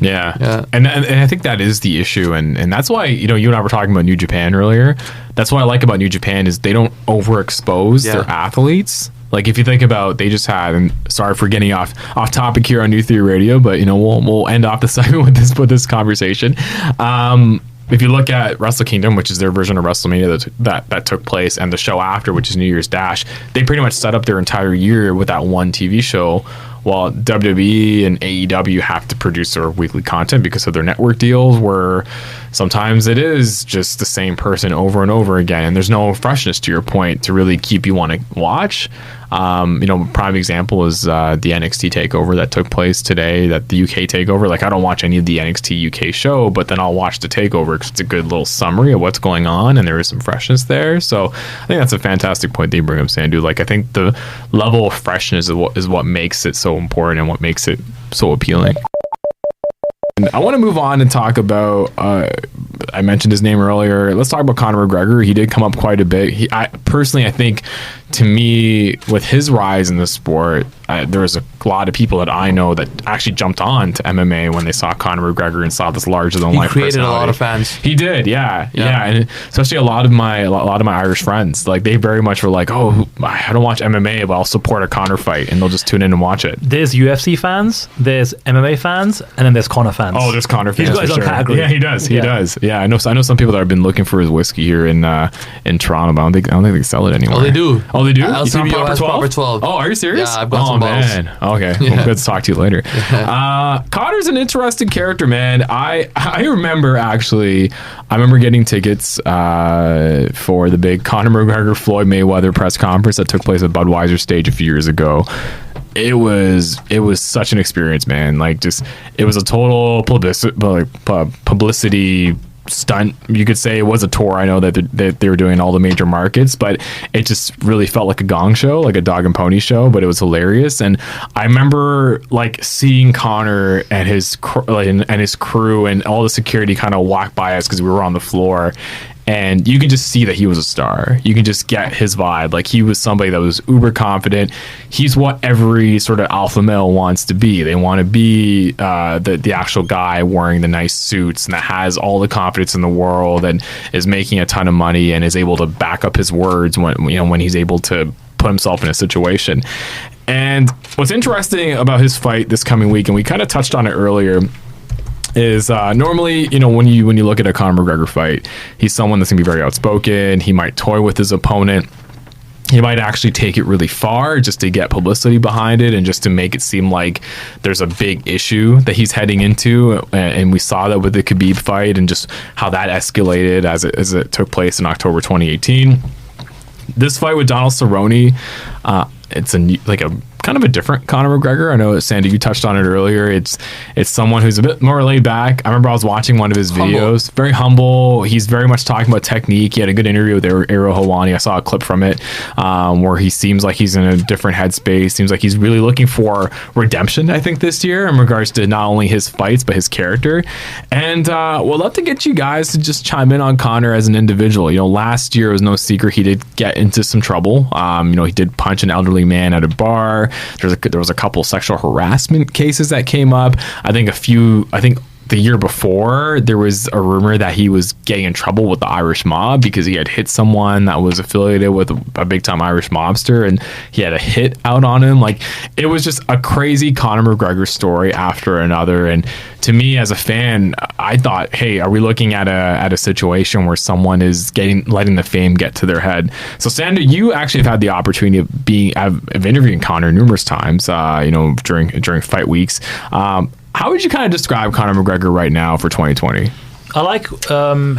Speaker 2: Yeah.
Speaker 3: Yeah.
Speaker 2: And I think that is the issue. And that's why, you and I were talking about New Japan earlier. That's what I like about New Japan is they don't overexpose their athletes. Like, if you think about, they just had, and sorry for getting off topic here on New Theory Radio, but we'll end off the segment with this conversation. If you look at Wrestle Kingdom, which is their version of WrestleMania that took place, and the show after, which is New Year's Dash, they pretty much set up their entire year with that one TV show, while WWE and AEW have to produce their weekly content because of their network deals, where sometimes it is just the same person over and over again, and there's no freshness, to your point, to really keep you want to watch. Prime example is the NXT takeover that took place today, that the UK takeover. Like, I don't watch any of the NXT UK show, but then I'll watch the takeover because it's a good little summary of what's going on, and there is some freshness there. So I think that's a fantastic point that you bring up, Sandhu. Like, I think the level of freshness is what makes it so important and what makes it so appealing. And I want to move on and talk about, I mentioned his name earlier. Let's talk about Conor McGregor. He did come up quite a bit. I think, to me, with his rise in the sport, there was a lot of people that I know that actually jumped on to MMA when they saw Conor McGregor and saw this larger-than-life
Speaker 3: He created a
Speaker 2: personality.
Speaker 3: lot of fans.
Speaker 2: He did, yeah, and especially a lot of my Irish friends, like, they very much were like, "Oh, I don't watch MMA, but I'll support a Conor fight," and they'll just tune in and watch it.
Speaker 4: There's UFC fans, there's MMA fans, and then there's Conor fans.
Speaker 2: Oh, there's Conor fans.
Speaker 4: He's got his
Speaker 2: for
Speaker 4: own
Speaker 2: sure.
Speaker 4: category.
Speaker 2: Yeah, he does. He does. Yeah, I know some people that have been looking for his whiskey here in Toronto, but I don't think they sell it anymore.
Speaker 3: Oh, they do.
Speaker 2: Oh, they do. You
Speaker 3: LCBO
Speaker 2: found
Speaker 3: has Proper 12.
Speaker 2: Oh, are you serious?
Speaker 3: Yeah, I've got some bottles.
Speaker 2: Man. Okay, well, good to talk to you later. Connor's an interesting character, man. I remember getting tickets for the big Conor McGregor Floyd Mayweather press conference that took place at Budweiser stage a few years ago. It was such an experience, man. Like, just, it was a total publicity stunt, you could say. It was a tour. I know that they were doing all the major markets, but it just really felt like a gong show, like a dog and pony show, but it was hilarious. And I remember, like, seeing Conor and his crew and all the security kind of walk by us because we were on the floor. And you can just see that he was a star. You can just get his vibe. Like, he was somebody that was uber confident. He's what every sort of alpha male wants to be. They want to be the actual guy wearing the nice suits and that has all the confidence in the world and is making a ton of money and is able to back up his words when he's able to put himself in a situation. And what's interesting about his fight this coming week, and we kind of touched on it earlier, is normally, when you look at a Conor McGregor fight, he's someone that's gonna be very outspoken. He might toy with his opponent. He might actually take it really far just to get publicity behind it and just to make it seem like there's a big issue that he's heading into. And we saw that with the Khabib fight and just how that escalated as it took place in October 2018. This fight with Donald Cerrone, it's a kind of a different Conor McGregor. I know, Sandhu, you touched on it earlier. It's someone who's a bit more laid back. I remember I was watching one of his videos. Very humble. He's very much talking about technique. He had a good interview with Ariel Helwani. I saw a clip from it where he seems like he's in a different headspace. Seems like he's really looking for redemption, I think, this year in regards to not only his fights, but his character. And we'll love to get you guys to just chime in on Conor as an individual. Last year, it was no secret, he did get into some trouble. He did punch an elderly man at a bar. There was a couple sexual harassment cases that came up. I think the year before, there was a rumor that he was getting in trouble with the Irish mob because he had hit someone that was affiliated with a big time Irish mobster, and he had a hit out on him. Like, it was just a crazy Conor McGregor story after another. And to me, as a fan, I thought, hey, are we looking at a situation where someone is letting the fame get to their head? So, Sandhu, you actually have had the opportunity of interviewing Conor numerous times, during fight weeks. How would you kind of describe Conor McGregor right now for 2020?
Speaker 4: I like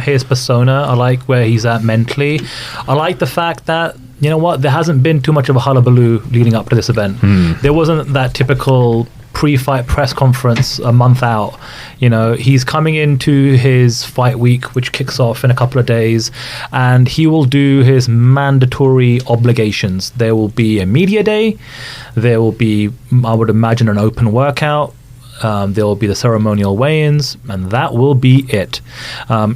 Speaker 4: his persona. I like where he's at mentally. I like the fact that you know what? There hasn't been too much of a hullabaloo leading up to this event. There wasn't that typical pre-fight press conference a month out. You know, he's coming into his fight week, which kicks off in a couple of days, and he will do his mandatory obligations. There will be a media day. There will be, I would imagine, an open workout. There will be the ceremonial weigh-ins, and that will be it.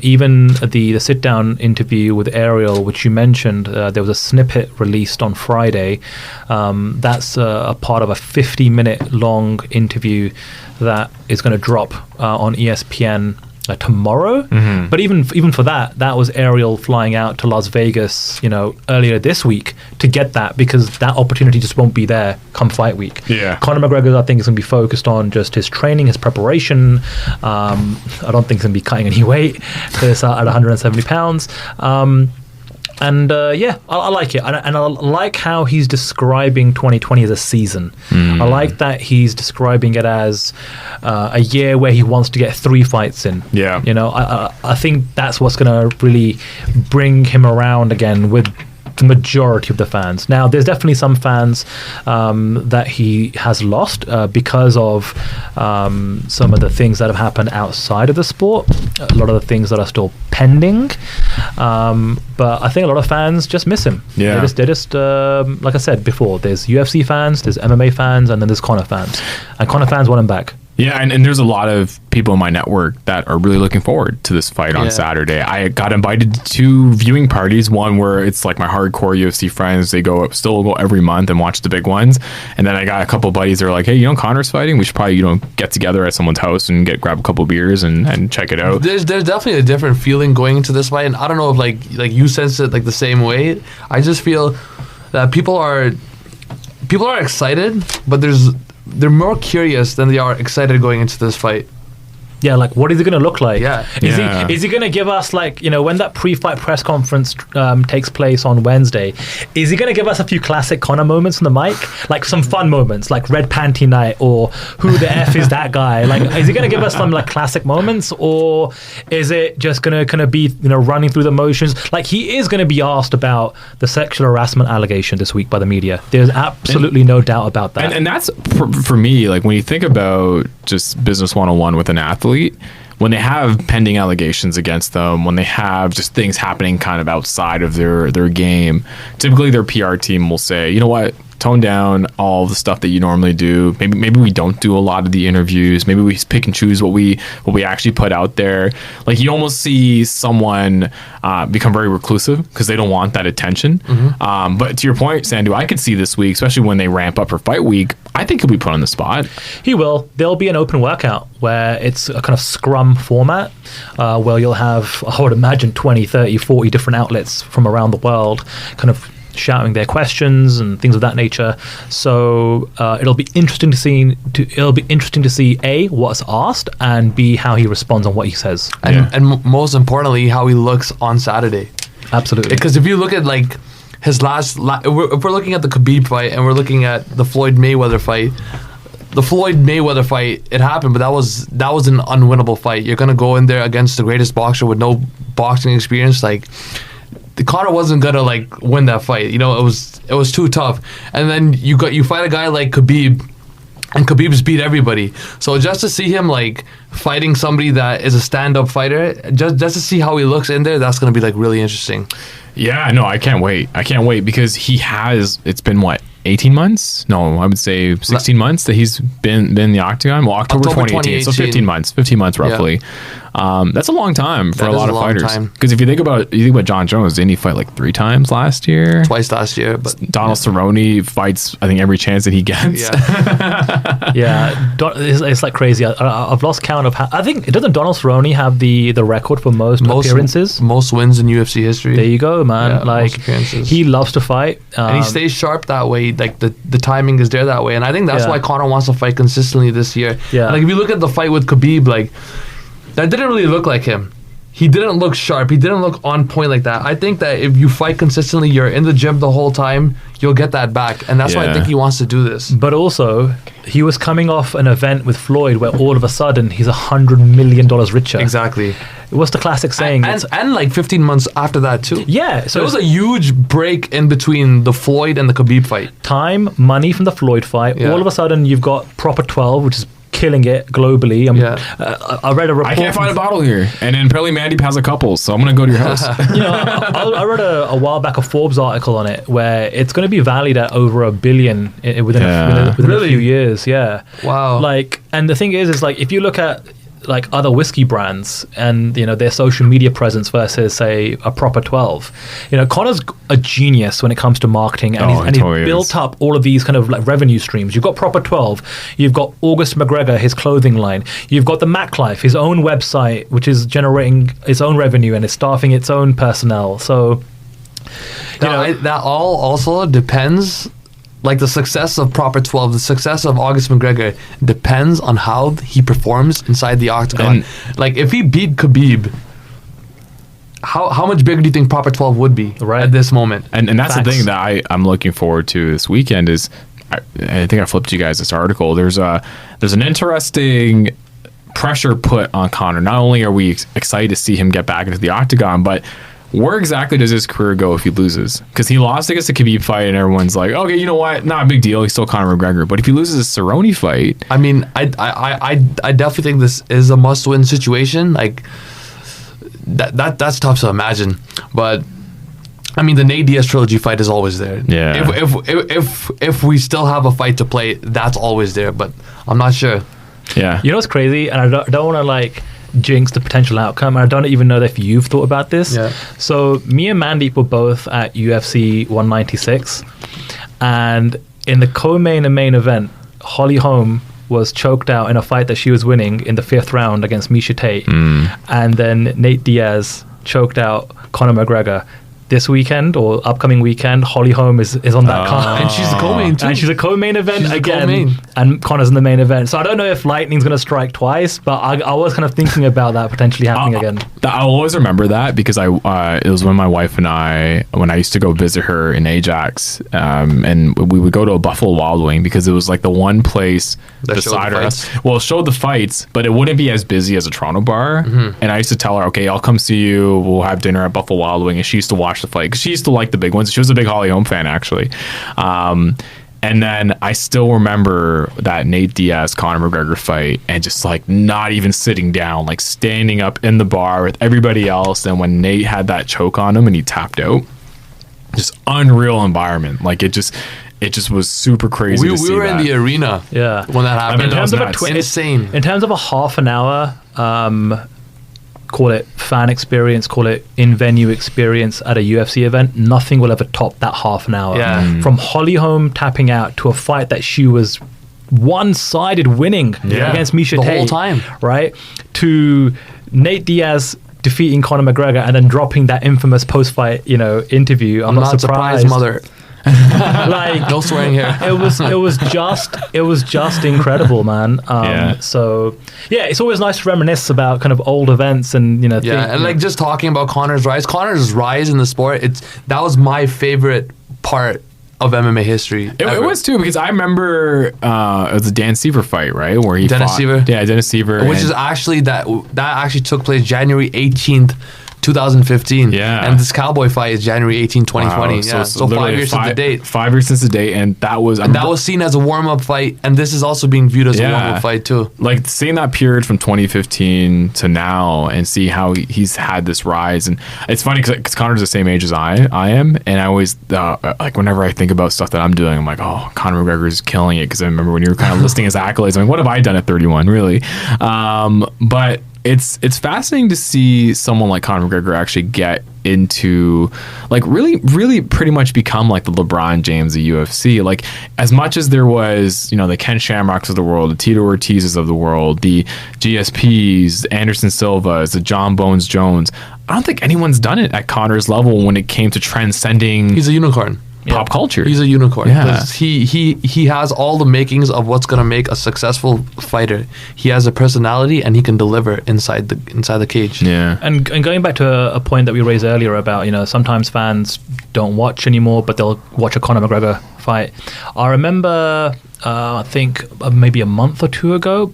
Speaker 4: Even the sit-down interview with Ariel, which you mentioned, there was a snippet released on Friday. That's a part of a 50-minute long interview that is going to drop on ESPN tomorrow. But even for that was Ariel flying out to Las Vegas, you know, earlier this week to get that, because that opportunity just won't be there come fight week. Conor McGregor, I think, is going to be focused on just his training, his preparation. I don't think he's going to be cutting any weight. He's at 170 pounds. I like it. And I like how he's describing 2020 as a season. I like that he's describing it as a year where he wants to get 3 fights in. You know, I think that's what's going to really bring him around again with the majority of the fans. Now, there's definitely some fans that he has lost because of some of the things that have happened outside of the sport, a lot of the things that are still pending. But I think a lot of fans just miss him. They're just like I said before, there's UFC fans, there's MMA fans, and then there's Conor fans. And Conor fans want him back.
Speaker 2: Yeah, and there's a lot of people in my network that are really looking forward to this fight on Saturday. I got invited to 2 viewing parties, one where it's like my hardcore UFC friends, they still go every month and watch the big ones. And then I got a couple buddies that are like, hey, you know, Conor's fighting? We should probably, you know, get together at someone's house and grab a couple beers and check it out.
Speaker 3: There's definitely a different feeling going into this fight, and I don't know if like you sense it like the same way. I just feel that people are excited, but they're more curious than they are excited going into this fight.
Speaker 4: Yeah, like, what is it going to look like?
Speaker 2: Is
Speaker 4: he going to give us, like, you know, when that pre-fight press conference takes place on Wednesday, is he going to give us a few classic Conor moments on the mic? Like some fun moments, like red panty night, or who the F is that guy? Like, is he going to give us some, like, classic moments, or is it just going to kind of be, you know, running through the motions? Like, he is going to be asked about the sexual harassment allegation this week by the media. There's absolutely no doubt about that.
Speaker 2: And that's, for me, like, when you think about just business 101 with an athlete, when they have pending allegations against them, when they have just things happening kind of outside of their game, typically their PR team will say, you know what, tone down all the stuff that you normally do. Maybe we don't do a lot of the interviews. Maybe we pick and choose what we actually put out there. Like, you almost see someone become very reclusive because they don't want that attention. But to your point, Sandhu, I could see this week, especially when they ramp up for fight week, I think he'll be put on the spot.
Speaker 4: He will. There'll be an open workout where it's a kind of scrum format where you'll have, I would imagine, 20, 30, 40 different outlets from around the world kind of shouting their questions and things of that nature. So it'll be interesting to see A, what's asked, and B, how he responds on what he says.
Speaker 3: And most importantly, how he looks on Saturday.
Speaker 4: Absolutely.
Speaker 3: Because if you look at like his if we're looking at the Khabib fight and we're looking at the Floyd Mayweather fight, it happened, but that was an unwinnable fight. You're gonna go in there against the greatest boxer with no boxing experience. Like, Conor wasn't gonna like win that fight. You know, it was too tough. And then you fight a guy like Khabib, and Khabib's beat everybody. So just to see him like fighting somebody that is a stand-up fighter, just to see how he looks in there, that's gonna be like really interesting.
Speaker 2: Yeah, no, I can't wait. Because it's been what, 18 months? No, I would say 16 months that he's been in the octagon. Well, October 2018, so 15 months roughly. That's a long time for a lot of fighters. Because if you think about John Jones, didn't he fight like 3 times last year?
Speaker 3: Twice last year. But
Speaker 2: Donald Cerrone fights, I think, every chance that he gets.
Speaker 4: It's like crazy. I've lost count of I think, doesn't Donald Cerrone have the record for most appearances?
Speaker 3: Most wins in UFC history.
Speaker 4: There you go, man.
Speaker 3: Yeah,
Speaker 4: like, he loves to fight.
Speaker 3: And he stays sharp that way. Like, the timing is there that way. And I think that's why Conor wants to fight consistently this year.
Speaker 4: Yeah.
Speaker 3: Like, if you look at the fight with Khabib, like, that didn't really look like him. He didn't look sharp. He didn't look on point like that. I think that if you fight consistently, you're in the gym the whole time, you'll get that back. And that's why I think he wants to do this.
Speaker 4: But also, he was coming off an event with Floyd where all of a sudden he's $100 million richer.
Speaker 3: Exactly.
Speaker 4: what's the classic saying?
Speaker 3: And like 15 months after that too.
Speaker 4: Yeah, so
Speaker 3: there was a huge break in between the Floyd and the Khabib fight.
Speaker 4: Time, money from the Floyd fight.
Speaker 3: Yeah.
Speaker 4: All of a sudden, you've got Proper 12, which is killing it globally. I read a report.
Speaker 2: I can't find a bottle here, and then apparently Mandeep has a couple, so I'm gonna go to your house.
Speaker 4: I read a while back a Forbes article on it where it's going to be valued at over $1 billion within a few years. Yeah.
Speaker 3: Wow.
Speaker 4: Like, and the thing is like if you look at like other whiskey brands and their social media presence versus say a Proper 12, Conor's a genius when it comes to marketing, and he's built up all of these kind of like revenue streams. You've got Proper 12, you've got August McGregor, his clothing line, you've got the Mac Life, his own website, which is generating its own revenue and is staffing its own personnel. So
Speaker 3: that all also depends. Like the success of Proper 12, the success of August McGregor depends on how he performs inside the octagon. Like if he beat Khabib, how much bigger do you think Proper 12 would be at this moment?
Speaker 2: And that's Facts. The thing that I'm looking forward to this weekend is, I think I flipped you guys this article. There's an interesting pressure put on Conor. Not only are we excited to see him get back into the octagon, but where exactly does his career go if he loses? Because he lost against the Khabib fight, and everyone's like, okay, you know what? Not a big deal. He's still Conor McGregor. But if he loses a Cerrone fight,
Speaker 3: I mean, I definitely think this is a must-win situation. Like that's tough to imagine. But I mean, the Nate Diaz trilogy fight is always there.
Speaker 2: Yeah.
Speaker 3: If we still have a fight to play, that's always there. But I'm not sure.
Speaker 2: Yeah.
Speaker 4: You know what's crazy, and I don't want to like jinx the potential outcome. I don't even know if you've thought about this.
Speaker 3: Yeah.
Speaker 4: So me and Mandeep were both at UFC 196, and in the co-main and main event, Holly Holm was choked out in a fight that she was winning in the 5th round against Miesha Tate, and then Nate Diaz choked out Conor McGregor. This weekend or upcoming weekend, Holly Holm is on that card.
Speaker 3: And she's the co-main too.
Speaker 4: And she's a co-main event again. And Conor's in the main event. So I don't know if lightning's going to strike twice, but I was kind of thinking about that potentially happening again.
Speaker 2: I'll always remember that because it was when my wife and when I used to go visit her in Ajax, and we would go to a Buffalo Wild Wing because it was like the one place
Speaker 3: that
Speaker 2: beside us. Well, it showed the fights, but it wouldn't be as busy as a Toronto bar. And I used to tell her, okay, I'll come see you. We'll have dinner at Buffalo Wild Wing. And she used to watch the fight because she used to like the big ones. She was a big Holly Holm fan, actually. And then I still remember that Nate Diaz Conor McGregor fight, and just like not even sitting down, like standing up in the bar with everybody else. And when Nate had that choke on him and he tapped out, just unreal environment. Like it just was super crazy. We
Speaker 3: were in the arena, when that happened.
Speaker 4: In terms of
Speaker 3: insane.
Speaker 4: In terms of a half an hour, call it fan experience, call it in-venue experience at a UFC event, nothing will ever top that half an hour. From Holly Holm tapping out to a fight that she was one-sided winning against Miesha Tate.
Speaker 3: The whole time.
Speaker 4: Right? To Nate Diaz defeating Conor McGregor and then dropping that infamous post-fight, interview. I'm not surprised.
Speaker 3: Mother.
Speaker 4: Like
Speaker 3: no swearing here.
Speaker 4: It was just incredible, man. So it's always nice to reminisce about kind of old events and
Speaker 3: just talking about Conor's rise in the sport. That was my favorite part of MMA history.
Speaker 2: It was too, because I remember it was the Dan Seaver fight, right, where he
Speaker 3: Dennis
Speaker 2: fought.
Speaker 3: Seaver.
Speaker 2: Yeah, Dennis Seaver,
Speaker 3: which is actually that actually took place January 18th. 2015. And this Cowboy fight is January 18, 2020.
Speaker 2: Wow.
Speaker 3: So 5 years since the date.
Speaker 2: 5 years since the date, and that was
Speaker 3: seen as a warm-up fight, and this is also being viewed as a warm-up fight too.
Speaker 2: Like seeing that period from 2015 to now, and see how he's had this rise, and it's funny because Conor's the same age as I am, and I always like whenever I think about stuff that I'm doing, I'm like, oh, Conor McGregor's killing it, because I remember when you were kind of listing his accolades, I'm like, what have I done at 31, really? But it's fascinating to see someone like Conor McGregor actually get into, like, really pretty much become like the LeBron James of UFC. Like, as much as there was, the Ken Shamrocks of the world, the Tito Ortizes of the world, the GSPs, Anderson Silvas, the John Bones Jones, I don't think anyone's done it at Conor's level when it came to transcending.
Speaker 3: He's a unicorn.
Speaker 2: Pop culture.
Speaker 3: He's a unicorn. He has all the makings of what's going to make a successful fighter. He has a personality, and he can deliver inside the cage.
Speaker 4: And going back to a point that we raised earlier about, sometimes fans don't watch anymore, but they'll watch a Conor McGregor fight. I remember I think maybe a month or two ago,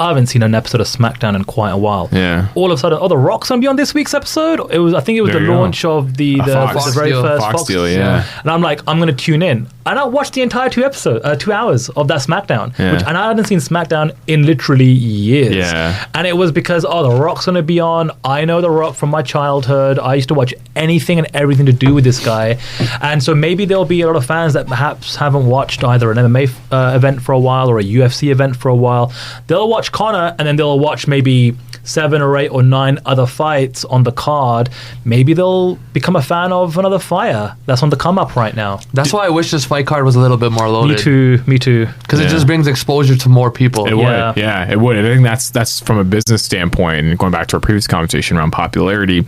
Speaker 4: I haven't seen an episode of SmackDown in quite a while.
Speaker 2: Yeah.
Speaker 4: All of a sudden, The Rock's gonna be on this week's episode. I think it was
Speaker 2: There
Speaker 4: the
Speaker 2: you go.
Speaker 4: launch of the very
Speaker 3: deal.
Speaker 4: first
Speaker 2: Fox deal, yeah.
Speaker 4: And I'm like, I'm gonna tune in, and I watched the entire 2 hours of that SmackDown,
Speaker 2: Yeah.
Speaker 4: and I hadn't seen SmackDown in literally years.
Speaker 2: Yeah.
Speaker 4: And it was because The Rock's gonna be on. I know The Rock from my childhood. I used to watch anything and everything to do with this guy, and so maybe there'll be a lot of fans that perhaps haven't watched either an MMA event for a while or a UFC event for a while. They'll watch Conor, and then they'll watch maybe 7 or 8 or 9 other fights on the card. Maybe they'll become a fan of another fighter that's on the come up right now.
Speaker 3: That's why I wish this fight card was a little bit more loaded.
Speaker 4: Me too.
Speaker 3: Because
Speaker 2: Yeah.
Speaker 3: it just brings exposure to more people.
Speaker 2: It would, yeah, it would. And I think that's from a business standpoint, and going back to our previous conversation around popularity,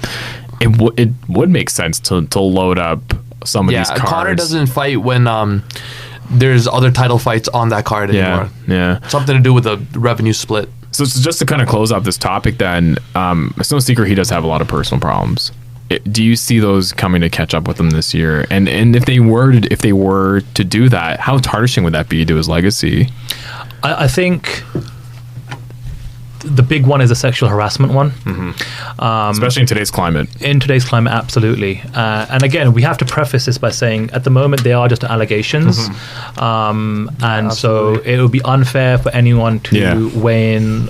Speaker 2: it would make sense to load up some of these cards.
Speaker 3: Conor doesn't fight when there's other title fights on that card anymore.
Speaker 2: Yeah.
Speaker 3: Something to do with the revenue split.
Speaker 2: So just to kind of close off this topic, then, it's no secret he does have a lot of personal problems. Do you see those coming to catch up with him this year? And if they were to do that, how tarnishing would that be to his legacy?
Speaker 4: I think the big one is a sexual harassment one.
Speaker 2: Especially in today's climate.
Speaker 4: In today's climate, absolutely. And again, we have to preface this by saying at the moment they are just allegations. And so it would be unfair for anyone to weigh in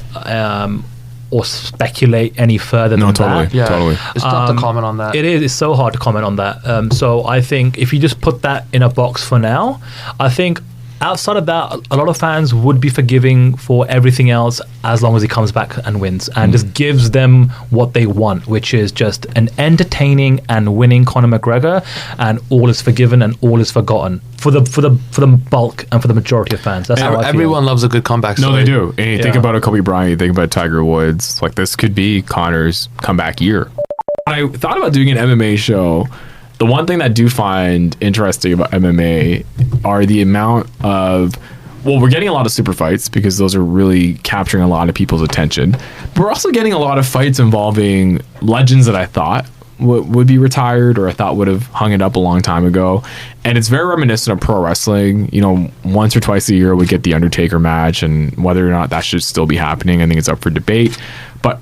Speaker 4: or speculate any further than that.
Speaker 3: Yeah,
Speaker 2: totally.
Speaker 3: It's tough to comment on that.
Speaker 4: It is. It's so hard to comment on that. So I think if you just put that in a box for now, I think outside of that, a lot of fans would be forgiving for everything else as long as he comes back and wins and just gives them what they want, which is just an entertaining and winning Conor McGregor, and all is forgiven and all is forgotten for the bulk and for the majority of fans. That's how I feel.
Speaker 3: Everyone loves a good comeback story.
Speaker 2: No, they do. And you think about a Kobe Bryant, you think about Tiger Woods. Like, this could be Conor's comeback year. I thought about doing an MMA show. The one thing that I do find interesting about MMA are the amount of, well, we're getting a lot of super fights because those are really capturing a lot of people's attention. But we're also getting a lot of fights involving legends that I thought would be retired, or I thought would have hung it up a long time ago. And it's very reminiscent of pro wrestling. You know, once or twice a year we get the Undertaker match, and whether or not that should still be happening, I think it's up for debate. But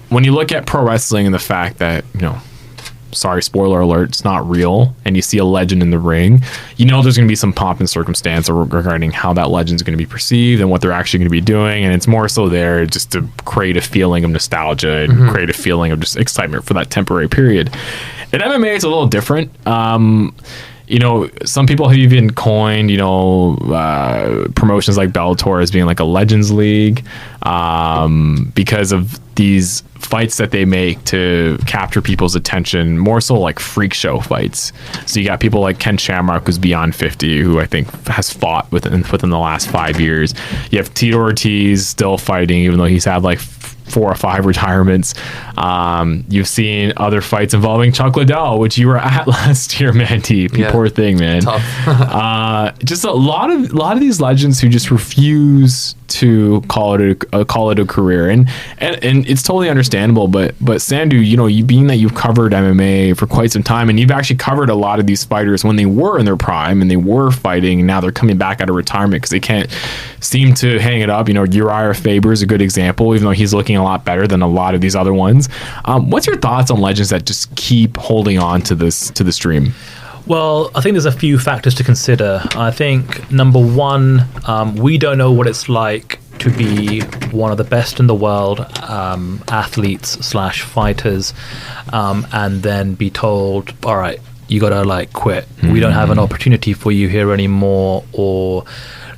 Speaker 2: when you look at pro wrestling and the fact that, you know, sorry, spoiler alert, it's not real, and you see a legend in the ring, you know there's going to be some pomp and circumstance regarding how that legend's going to be perceived and what they're actually going to be doing, and it's more so there just to create a feeling of nostalgia and create a feeling of just excitement for that temporary period. In MMA, it's a little different. You know, some people have even coined, you know, promotions like Bellator as being like a Legends League because of these fights that they make to capture people's attention, more so like freak show fights. So you got people like Ken Shamrock, who's beyond 50, who I think has fought within the last 5 years. You have Tito Ortiz still fighting, even though he's had like 4 or 5 retirements. You've seen other fights involving Chuck Liddell, which you were at last year, Mandeep. You poor thing, man.
Speaker 3: Tough.
Speaker 2: Just a lot of these legends who just refuse to call it a career, and it's totally understandable. But Sandhu, you know, you being that you've covered MMA for quite some time, and you've actually covered a lot of these fighters when they were in their prime and they were fighting, and now they're coming back out of retirement because they can't seem to hang it up. You know, Uriah Faber is a good example, even though he's looking a lot better than a lot of these other ones. What's your thoughts on legends that just keep holding on to the stream?
Speaker 4: Well, I think there's a few factors to consider. I think number one, we don't know what it's like to be one of the best in the world, athletes / fighters, and then be told, all right, you gotta like quit. We don't have an opportunity for you here anymore, or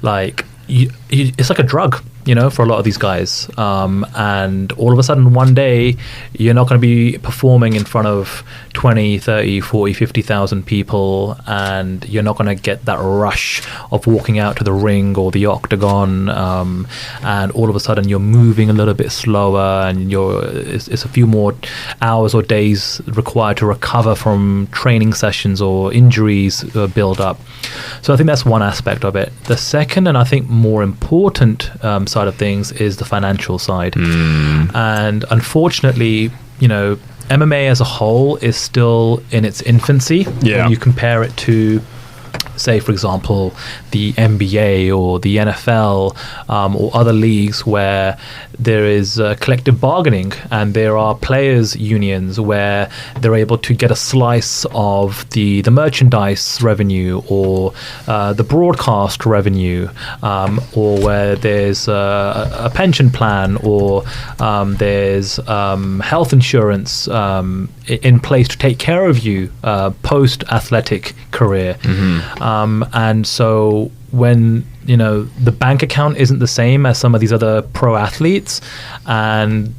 Speaker 4: like it's like a drug, you know, for a lot of these guys. And all of a sudden one day you're not going to be performing in front of 20, 30, 40, 50,000 people, and you're not going to get that rush of walking out to the ring or the octagon, and all of a sudden you're moving a little bit slower, and it's a few more hours or days required to recover from training sessions or injuries build up. So I think that's one aspect of it. The second, and I think more important side of things, is the financial side. And unfortunately, you know, MMA as a whole is still in its infancy when you compare it to say, for example, the NBA or the NFL or other leagues where there is collective bargaining and there are players' unions where they're able to get a slice of the merchandise revenue or the broadcast revenue, or where there's a pension plan or there's health insurance in place to take care of you post-athletic career. And so when the bank account isn't the same as some of these other pro athletes, and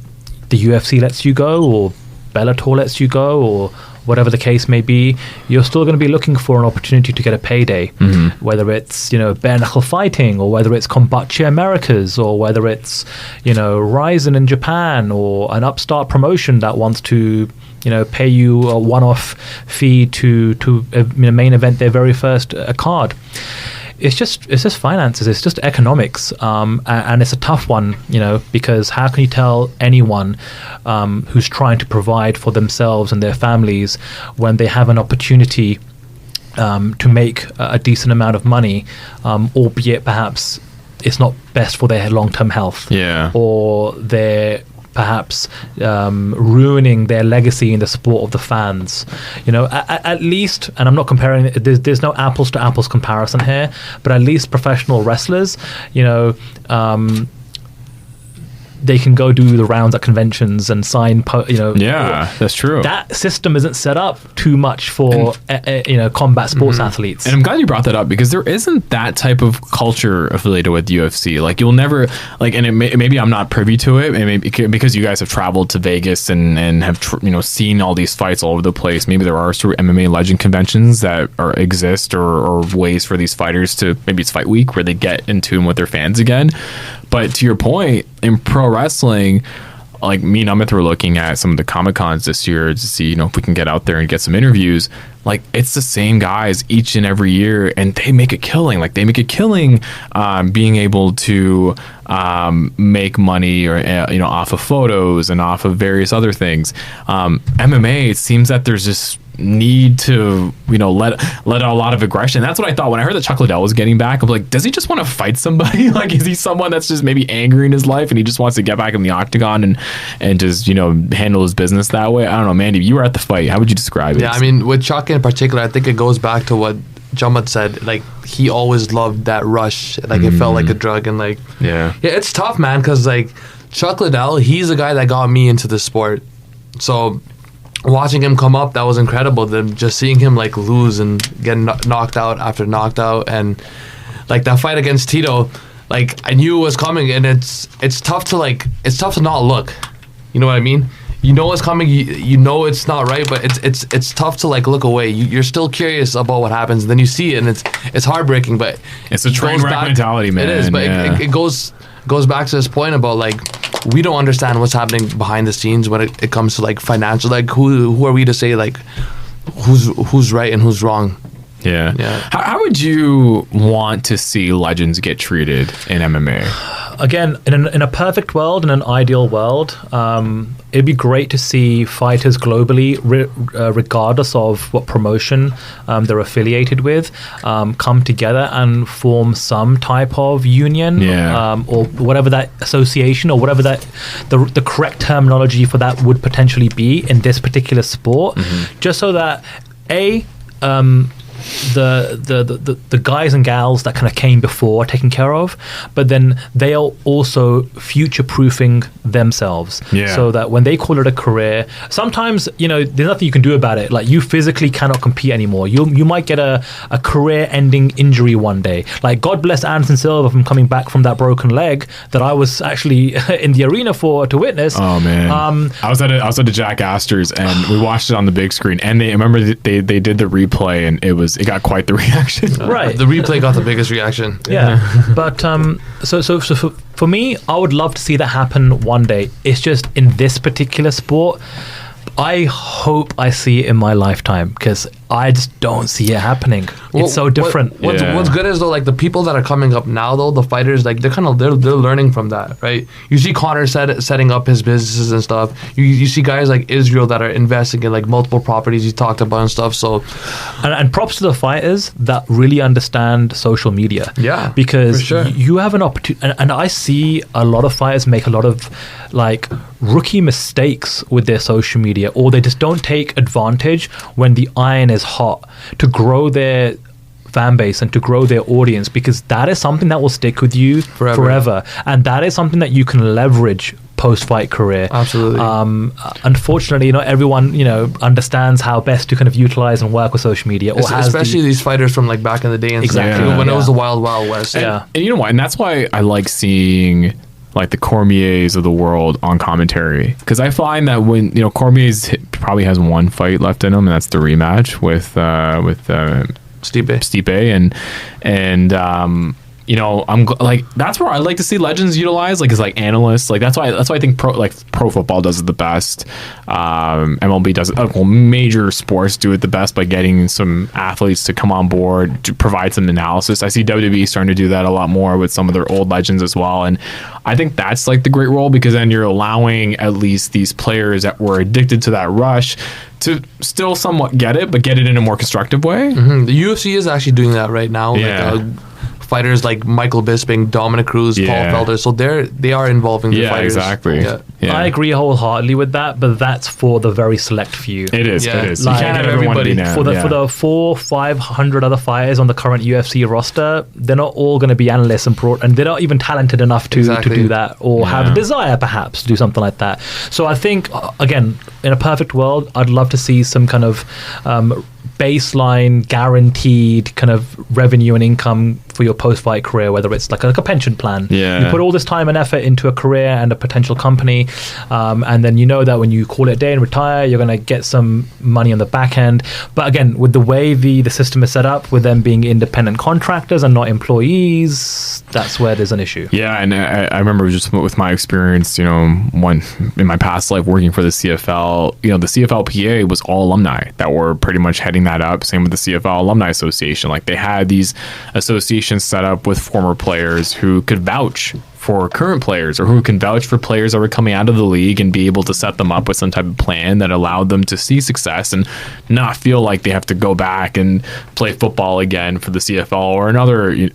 Speaker 4: the UFC lets you go or Bellator lets you go or whatever the case may be, you're still going to be looking for an opportunity to get a payday, whether it's bare knuckle fighting or whether it's Kombucha Americas or whether it's Ryerson in Japan or an upstart promotion that wants to pay you a one-off fee to main event their very first card. It's just finances. It's just economics, and it's a tough one, because how can you tell anyone who's trying to provide for themselves and their families when they have an opportunity to make a decent amount of money, albeit perhaps it's not best for their long-term health, or their perhaps ruining their legacy in the sport of the fans. At least, and I'm not comparing, there's no apples to apples comparison here, but at least professional wrestlers, they can go do the rounds at conventions and sign,
Speaker 2: Yeah, that's true.
Speaker 4: That system isn't set up too much for, combat sports athletes.
Speaker 2: And I'm glad you brought that up because there isn't that type of culture affiliated with UFC. Like you'll never, and maybe I'm not privy to it, maybe because you guys have traveled to Vegas and have, seen all these fights all over the place. Maybe there are sort of MMA legend conventions that exist or ways for these fighters to, maybe it's fight week where they get in tune with their fans again. But to your point, in pro wrestling, like me and Amit were looking at some of the Comic-Cons this year to see, if we can get out there and get some interviews. Like, it's the same guys each and every year, and they make a killing. Like, they make a killing being able to make money or off of photos and off of various other things. MMA, it seems that there's this need to let out a lot of aggression. That's what I thought when I heard that Chuck Liddell was getting back. I'm like, does he just want to fight somebody? Like, is he someone that's just maybe angry in his life and he just wants to get back in the octagon and just handle his business that way? I don't know, Mandeep, you were at the fight. How would you describe it?
Speaker 3: Yeah, I mean, with Chuck in particular, I think it goes back to what Chamat said. Like, he always loved that rush. Like, it felt like a drug. And yeah, it's tough, man, because Chuck Liddell, he's the guy that got me into the sport. So watching him come up, that was incredible. Then just seeing him lose and get knocked out after knocked out, and that fight against Tito, I knew it was coming, and it's tough to not look. You know what I mean? You know what's coming. You know it's not right, but it's tough to look away. You're still curious about what happens, and then you see it, and it's heartbreaking. But
Speaker 2: it's a train wreck mentality, man.
Speaker 3: It is, but it goes back to this point about we don't understand what's happening behind the scenes when it comes to financial. Who are we to say who's right and who's wrong?
Speaker 2: Yeah. How would you want to see legends get treated in MMA?
Speaker 4: Again, in a perfect world, in an ideal world, it'd be great to see fighters globally, regardless of what promotion they're affiliated with, come together and form some type of union, or whatever that association, or whatever that the correct terminology for that would potentially be in this particular sport, just so that the guys and gals that kind of came before are taken care of, but then they are also future-proofing themselves, so that when they call it a career, sometimes there's nothing you can do about it. You physically cannot compete anymore. You might get a career-ending injury one day. God bless Anderson Silva from coming back from that broken leg that I was actually in the arena to witness.
Speaker 2: Oh man, I was at a Jack Astor's and we watched it on the big screen, and I remember they did the replay, and it got quite the reaction.
Speaker 4: Right.
Speaker 3: The replay got the biggest reaction.
Speaker 4: Yeah. But so for me, I would love to see that happen one day. It's just in this particular sport, I hope I see it in my lifetime, because I just don't see it happening. It's so different.
Speaker 3: What's good is though, like the people that are coming up now though, the fighters, like they're learning from that, right? You see Conor setting up his businesses and stuff. You see guys like Israel that are investing in like multiple properties he talked about and stuff. So,
Speaker 4: and props to the fighters that really understand social media.
Speaker 3: Yeah,
Speaker 4: because
Speaker 3: for sure.
Speaker 4: You have an opportunity, and I see a lot of fighters make a lot of like rookie mistakes with their social media, or they just don't take advantage when the iron is hot to grow their fan base and to grow their audience, because that is something that will stick with you forever. And that is something that you can leverage post-fight career.
Speaker 3: Absolutely.
Speaker 4: Unfortunately, not everyone, understands how best to kind of utilize and work with social media, or
Speaker 3: especially these fighters from like back in the day and
Speaker 4: exactly
Speaker 3: when it was the wild west.
Speaker 2: And you know what? And that's why I like seeing like the Cormiers of the world on commentary, because I find that when Cormier's probably has one fight left in him, and that's the rematch with Stipe, and I'm like, that's where I like to see legends utilized, like, is like Analyst. Like that's why I think pro football does it the best. MLB does it. Major sports do it the best by getting some athletes to come on board to provide some analysis. I see WWE starting to do that a lot more with some of their old legends as well, and I think that's like the great role, because then you're allowing at least these players that were addicted to that rush to still somewhat get it, but get it in a more constructive way.
Speaker 3: Mm-hmm. The UFC is actually doing that right now.
Speaker 2: Yeah.
Speaker 3: Like, fighters like Michael Bisping, Dominic Cruz, Paul Felder, so they are involving the fighters.
Speaker 2: Exactly. Yeah.
Speaker 4: I agree wholeheartedly with that, but that's for the very select few.
Speaker 2: It is. Like,
Speaker 4: you can't have everybody. For the 400-500 other fighters on the current UFC roster, they're not all going to be analysts and they're not even talented enough to do that, or have a desire perhaps to do something like that. So I think, again, in a perfect world, I'd love to see some kind of baseline guaranteed kind of revenue and income for your post-fight career, whether it's like a pension plan. You put all this time and effort into a career and a potential company, and then that when you call it a day and retire, you're going to get some money on the back end. But again, with the way the system is set up, with them being independent contractors and not employees, that's where there's an issue.
Speaker 2: Yeah, and I remember just with my experience, one in my past life working for the CFL, the CFLPA was all alumni that were pretty much heading that up. Same with the CFL Alumni Association. Like, they had these associations set up with former players who could vouch for current players, or who can vouch for players that were coming out of the league, and be able to set them up with some type of plan that allowed them to see success and not feel like they have to go back and play football again for the CFL or another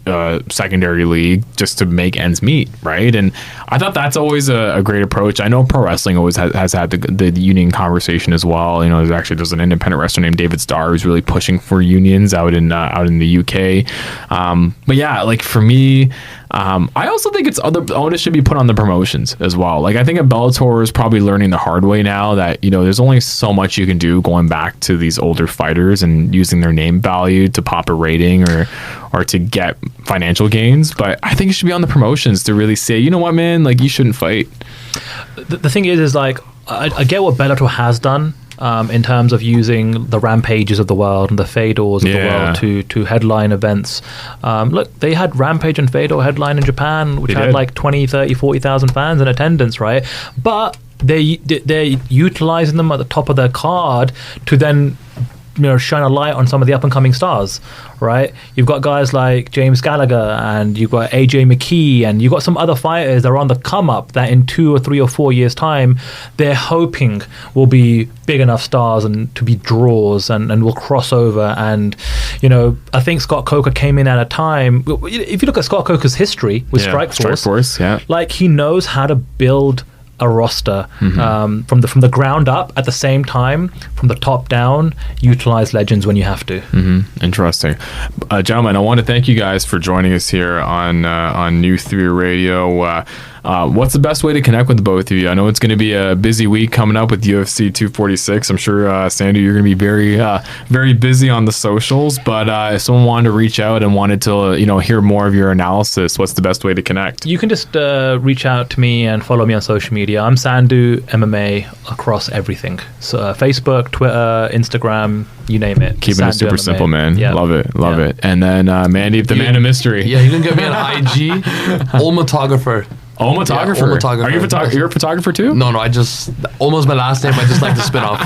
Speaker 2: secondary league just to make ends meet, right? And I thought that's always a great approach. I know pro wrestling always has had the union conversation as well. There's an independent wrestler named David Starr who's really pushing for unions out in the UK. But yeah, like for me, I also think onus should be put on the promotions as well. Like, I think Bellator is probably learning the hard way now that, there's only so much you can do going back to these older fighters and using their name value to pop a rating or to get financial gains. But I think it should be on the promotions to really say, you know what, man, like, you shouldn't fight.
Speaker 4: The thing is like, I get what Bellator has done. In terms of using the Rampages of the world and the Fedors of the world to headline events. Look, they had Rampage and Fedor headline in Japan, which had like 20, 30, 40,000 fans in attendance, right? But they're utilizing them at the top of their card to then shine a light on some of the up-and-coming stars, right? You've got guys like James Gallagher, and you've got AJ McKee, and you've got some other fighters that are on the come-up that in 2 or 3 or 4 years' time, they're hoping will be big enough stars and to be draws and will cross over. And, I think Scott Coker came in at a time, if you look at Scott Coker's history with Strikeforce, like, he knows how to build a roster from the ground up, at the same time from the top down, utilize legends when you have to.
Speaker 2: Interesting. Gentlemen, I want to thank you guys for joining us here on New Theory Radio. What's the best way to connect with both of you? I know it's going to be a busy week coming up with UFC 246. I'm sure, Sandhu, you're going to be very, very busy on the socials. But if someone wanted to reach out and wanted to, hear more of your analysis, what's the best way to connect?
Speaker 4: You can just reach out to me and follow me on social media. I'm Sandhu MMA across everything. So
Speaker 3: Facebook,
Speaker 4: Twitter, Instagram, you name it.
Speaker 2: Keeping it super simple, man. Yeah. Love it. Love it. And then Mandeep, the man of mystery.
Speaker 3: Yeah, you can get me on IG, Olmatographer.
Speaker 2: Olmatographer.
Speaker 3: Yeah, Olmatographer.
Speaker 2: Are you you're a photographer too?
Speaker 3: No, I just almost my last name. I just like the spin off.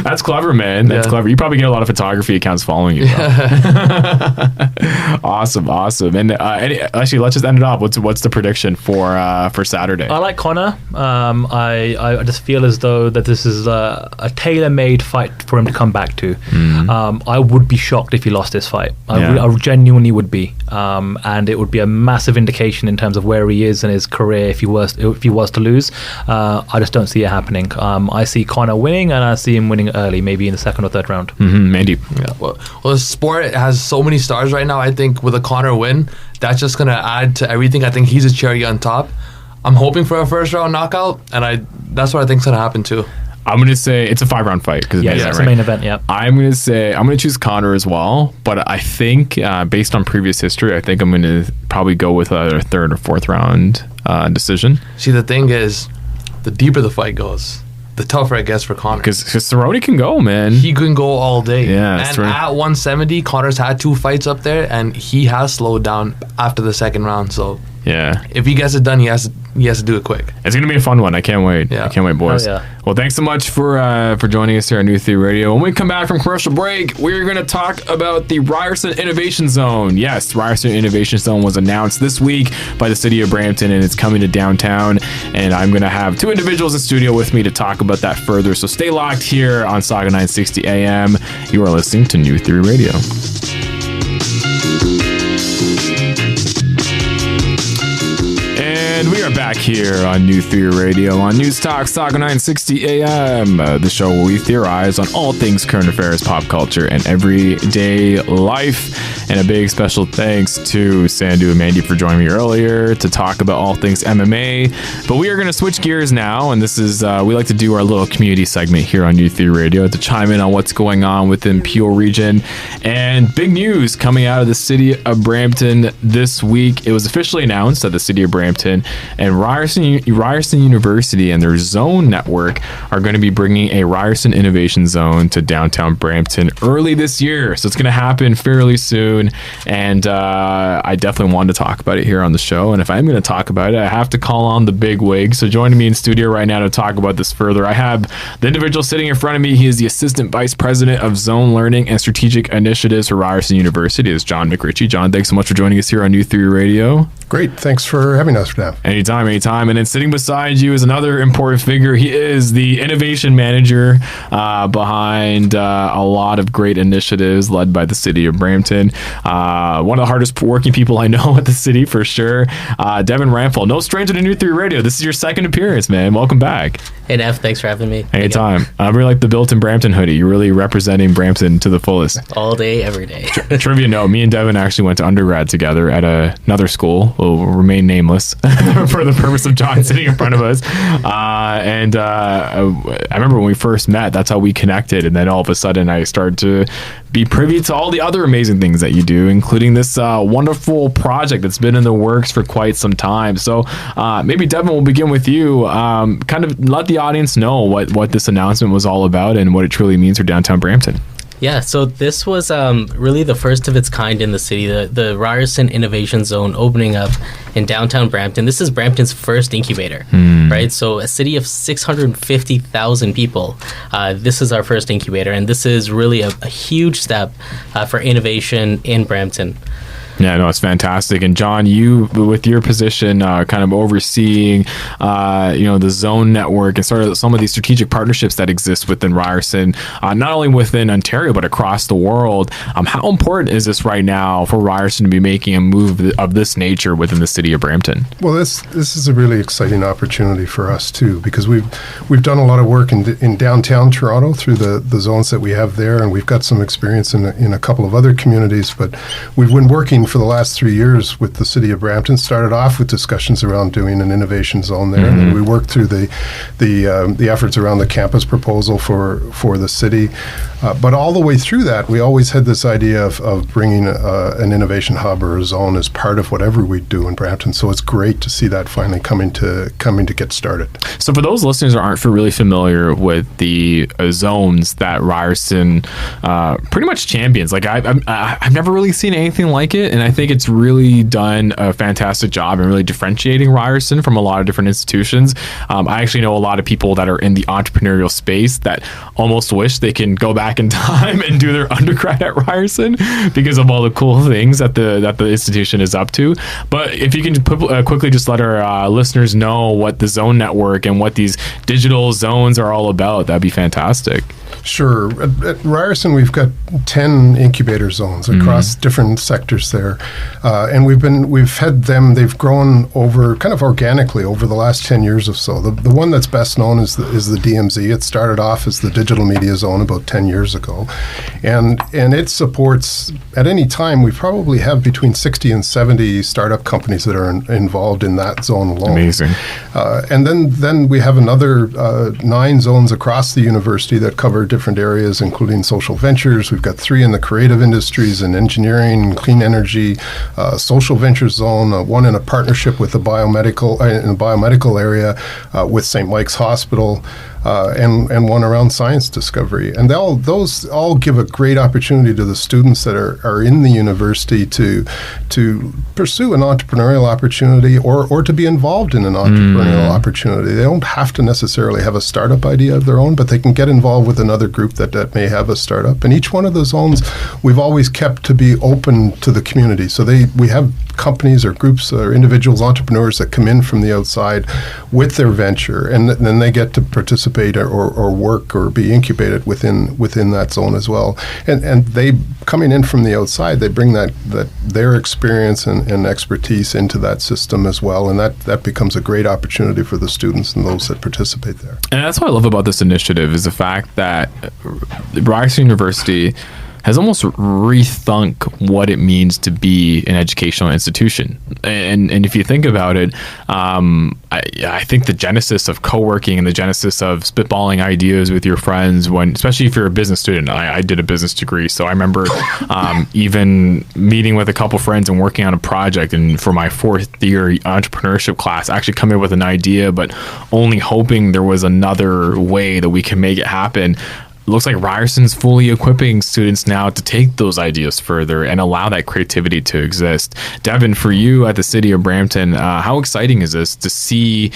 Speaker 2: That's clever, man. That's clever. You probably get a lot of photography accounts following you. Awesome. And actually, let's just end it off. What's the prediction for Saturday?
Speaker 4: I like Conor. I just feel as though that this is a tailor-made fight for him to come back to. I would be shocked if he lost this fight. I genuinely would be, and it would be a massive indication in terms of where he is in his career if he was to lose. I just don't see it happening. I see Conor winning, and I see him winning early, maybe in the second or third round.
Speaker 2: Mandeep.
Speaker 3: Yeah, well, the sport has so many stars right now. I think with a Conor win, that's just gonna add to everything. I think he's a cherry on top. I'm hoping for a first round knockout, and that's what I think's gonna happen too.
Speaker 2: I'm going to say it's a 5-round fight.
Speaker 4: It's the main event, yeah.
Speaker 2: I'm going to choose Conor as well, but I think based on previous history, I think I'm going to probably go with a third or fourth round decision.
Speaker 3: See, the thing is, the deeper the fight goes, the tougher it gets for Conor.
Speaker 2: Because Cerrone can go, man.
Speaker 3: He can go all day.
Speaker 2: Yeah,
Speaker 3: and at 170, Conor's had 2 fights up there, and he has slowed down after the second round, so...
Speaker 2: Yeah.
Speaker 3: If he gets it done, he has to do it quick.
Speaker 2: It's going to be a fun one. I can't wait.
Speaker 3: Yeah.
Speaker 2: I can't wait, boys.
Speaker 4: Oh, yeah.
Speaker 2: Well, thanks so much for joining us here on New Theory Radio. When we come back from commercial break, we're going to talk about the Ryerson Innovation Zone. Yes, Ryerson Innovation Zone was announced this week by the city of Brampton, and it's coming to downtown. And I'm going to have 2 individuals in studio with me to talk about that further. So stay locked here on Saga 960 AM. You are listening to New Theory Radio. And we are back here on New Theory Radio on News Talk Saga 960 AM, the show where we theorize on all things current affairs, pop culture, and everyday life. And a big special thanks to Sandhu and Mandeep for joining me earlier to talk about all things MMA. But we are going to switch gears now, and this is we like to do our little community segment here on New Theory Radio to chime in on what's going on within Peel region. And big news coming out of the city of Brampton this week. It was officially announced that the city of Brampton and Ryerson University and their zone network are going to be bringing a Ryerson Innovation Zone to downtown Brampton early this year. So it's going to happen fairly soon, and I definitely wanted to talk about it here on the show. And if I'm going to talk about it, I have to call on the big wig. So joining me in studio right now to talk about this further, I have the individual sitting in front of me. He is the Assistant Vice President of Zone Learning and Strategic Initiatives for Ryerson University. It's John MacRitchie. John, thanks so much for joining us here on New Theory Radio.
Speaker 5: Great. Thanks for having us, Nav.
Speaker 2: Anytime. And then sitting beside you is another important figure. He is the innovation manager behind a lot of great initiatives led by the city of Brampton. One of the hardest working people I know at the city, for sure. Devin Ramphal, no stranger to New Theory Radio. This is your second appearance, man. Welcome back.
Speaker 6: Hey, Nav. Thanks for having me.
Speaker 2: Anytime. I really like the built-in Brampton hoodie. You're really representing Brampton to the fullest.
Speaker 6: All day, every day.
Speaker 2: Trivia note, me and Devin actually went to undergrad together at another school. We'll remain nameless for the purpose of John sitting in front of us. I remember when we first met, that's how we connected. And then all of a sudden I started to be privy to all the other amazing things that you do, including this wonderful project that's been in the works for quite some time. So maybe Devin, we'll begin with you. Kind of let the audience know what this announcement was all about and what it truly means for downtown Brampton.
Speaker 6: Yeah, so this was really the first of its kind in the city, the Ryerson Innovation Zone opening up in downtown Brampton. This is Brampton's first incubator, right? So a city of 650,000 people, this is our first incubator, and this is really a huge step for innovation in Brampton.
Speaker 2: Yeah, no, it's fantastic. And John, you, with your position, kind of overseeing, the zone network and sort of some of these strategic partnerships that exist within Ryerson, not only within Ontario, but across the world. How important is this right now for Ryerson to be making a move of this nature within the city of Brampton?
Speaker 5: Well, this is a really exciting opportunity for us too, because we've done a lot of work in downtown Toronto through the zones that we have there, and we've got some experience in a couple of other communities, but we've been working for the last 3 years with the city of Brampton. Started off with discussions around doing an innovation zone there, and then we worked through the efforts around the campus proposal for the city. But all the way through that, we always had this idea of bringing an innovation hub or a zone as part of whatever we do in Brampton. So it's great to see that finally coming to get started.
Speaker 2: So for those listeners who aren't really familiar with the zones that Ryerson pretty much champions, like I've never really seen anything like it and I think it's really done a fantastic job in really differentiating Ryerson from a lot of different institutions. I actually know a lot of people that are in the entrepreneurial space that almost wish they can go back in time and do their undergrad at Ryerson because of all the cool things that the institution is up to. But if you can quickly just let our listeners know what the Zone Network and what these digital zones are all about, that'd be fantastic.
Speaker 5: Sure. At Ryerson, we've got 10 incubator zones across different sectors there, and we've had them. They've grown over kind of organically over the last 10 years or so. The one that's best known is the DMZ. It started off as the Digital Media Zone about 10 years ago, and it supports at any time. We probably have between 60 and 70 startup companies that are involved in that zone alone.
Speaker 2: Amazing.
Speaker 5: And then we have another 9 zones across the university that cover different areas, including social ventures. We've got 3 in the creative industries and engineering, clean energy, social ventures zone, one in a partnership with the biomedical area with St. Mike's Hospital, and one around science discovery. And those all give a great opportunity to the students that are in the university to pursue an entrepreneurial opportunity or to be involved in an entrepreneurial opportunity. They don't have to necessarily have a startup idea of their own, but they can get involved with another group that may have a startup. And each one of the zones we've always kept to be open to the community. So we have companies or groups or individuals, entrepreneurs that come in from the outside with their venture, and then they get to participate or work or be incubated within that zone as well. And they, coming in from the outside, they bring that their experience and expertise into that system as well, and that becomes a great opportunity for the students and those that participate there.
Speaker 2: And that's what I love about this initiative is the fact that Ryerson University has almost rethunk what it means to be an educational institution. And if you think about it, I think the genesis of co-working and the genesis of spitballing ideas with your friends, especially if you're a business student, I did a business degree, so I remember even meeting with a couple friends and working on a project, and for my 4th year entrepreneurship class, actually coming up with an idea, but only hoping there was another way that we can make it happen. It looks like Ryerson's fully equipping students now to take those ideas further and allow that creativity to exist. Devin, for you at the City of Brampton, how exciting is this to see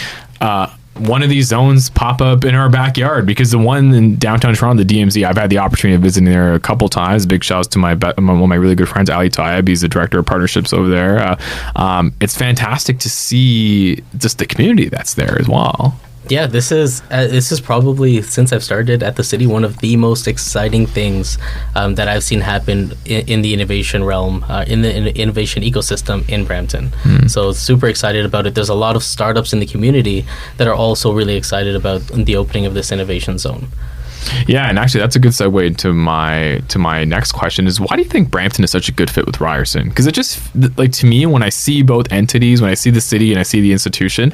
Speaker 2: one of these zones pop up in our backyard? Because the one in downtown Toronto, the DMZ, I've had the opportunity of visiting there a couple times. Big shouts to one of my really good friends, Ali Taib. He's the director of partnerships over there. It's fantastic to see just the community that's there as well.
Speaker 6: Yeah, this is probably, since I've started at the city, one of the most exciting things that I've seen happen in the innovation realm, in the innovation ecosystem in Brampton. So super excited about it. There's a lot of startups in the community that are also really excited about the opening of this innovation zone.
Speaker 2: Yeah, and actually that's a good segue to my next question is, why do you think Brampton is such a good fit with Ryerson? Because it just, like, to me, when I see both entities, when I see the city and I see the institution,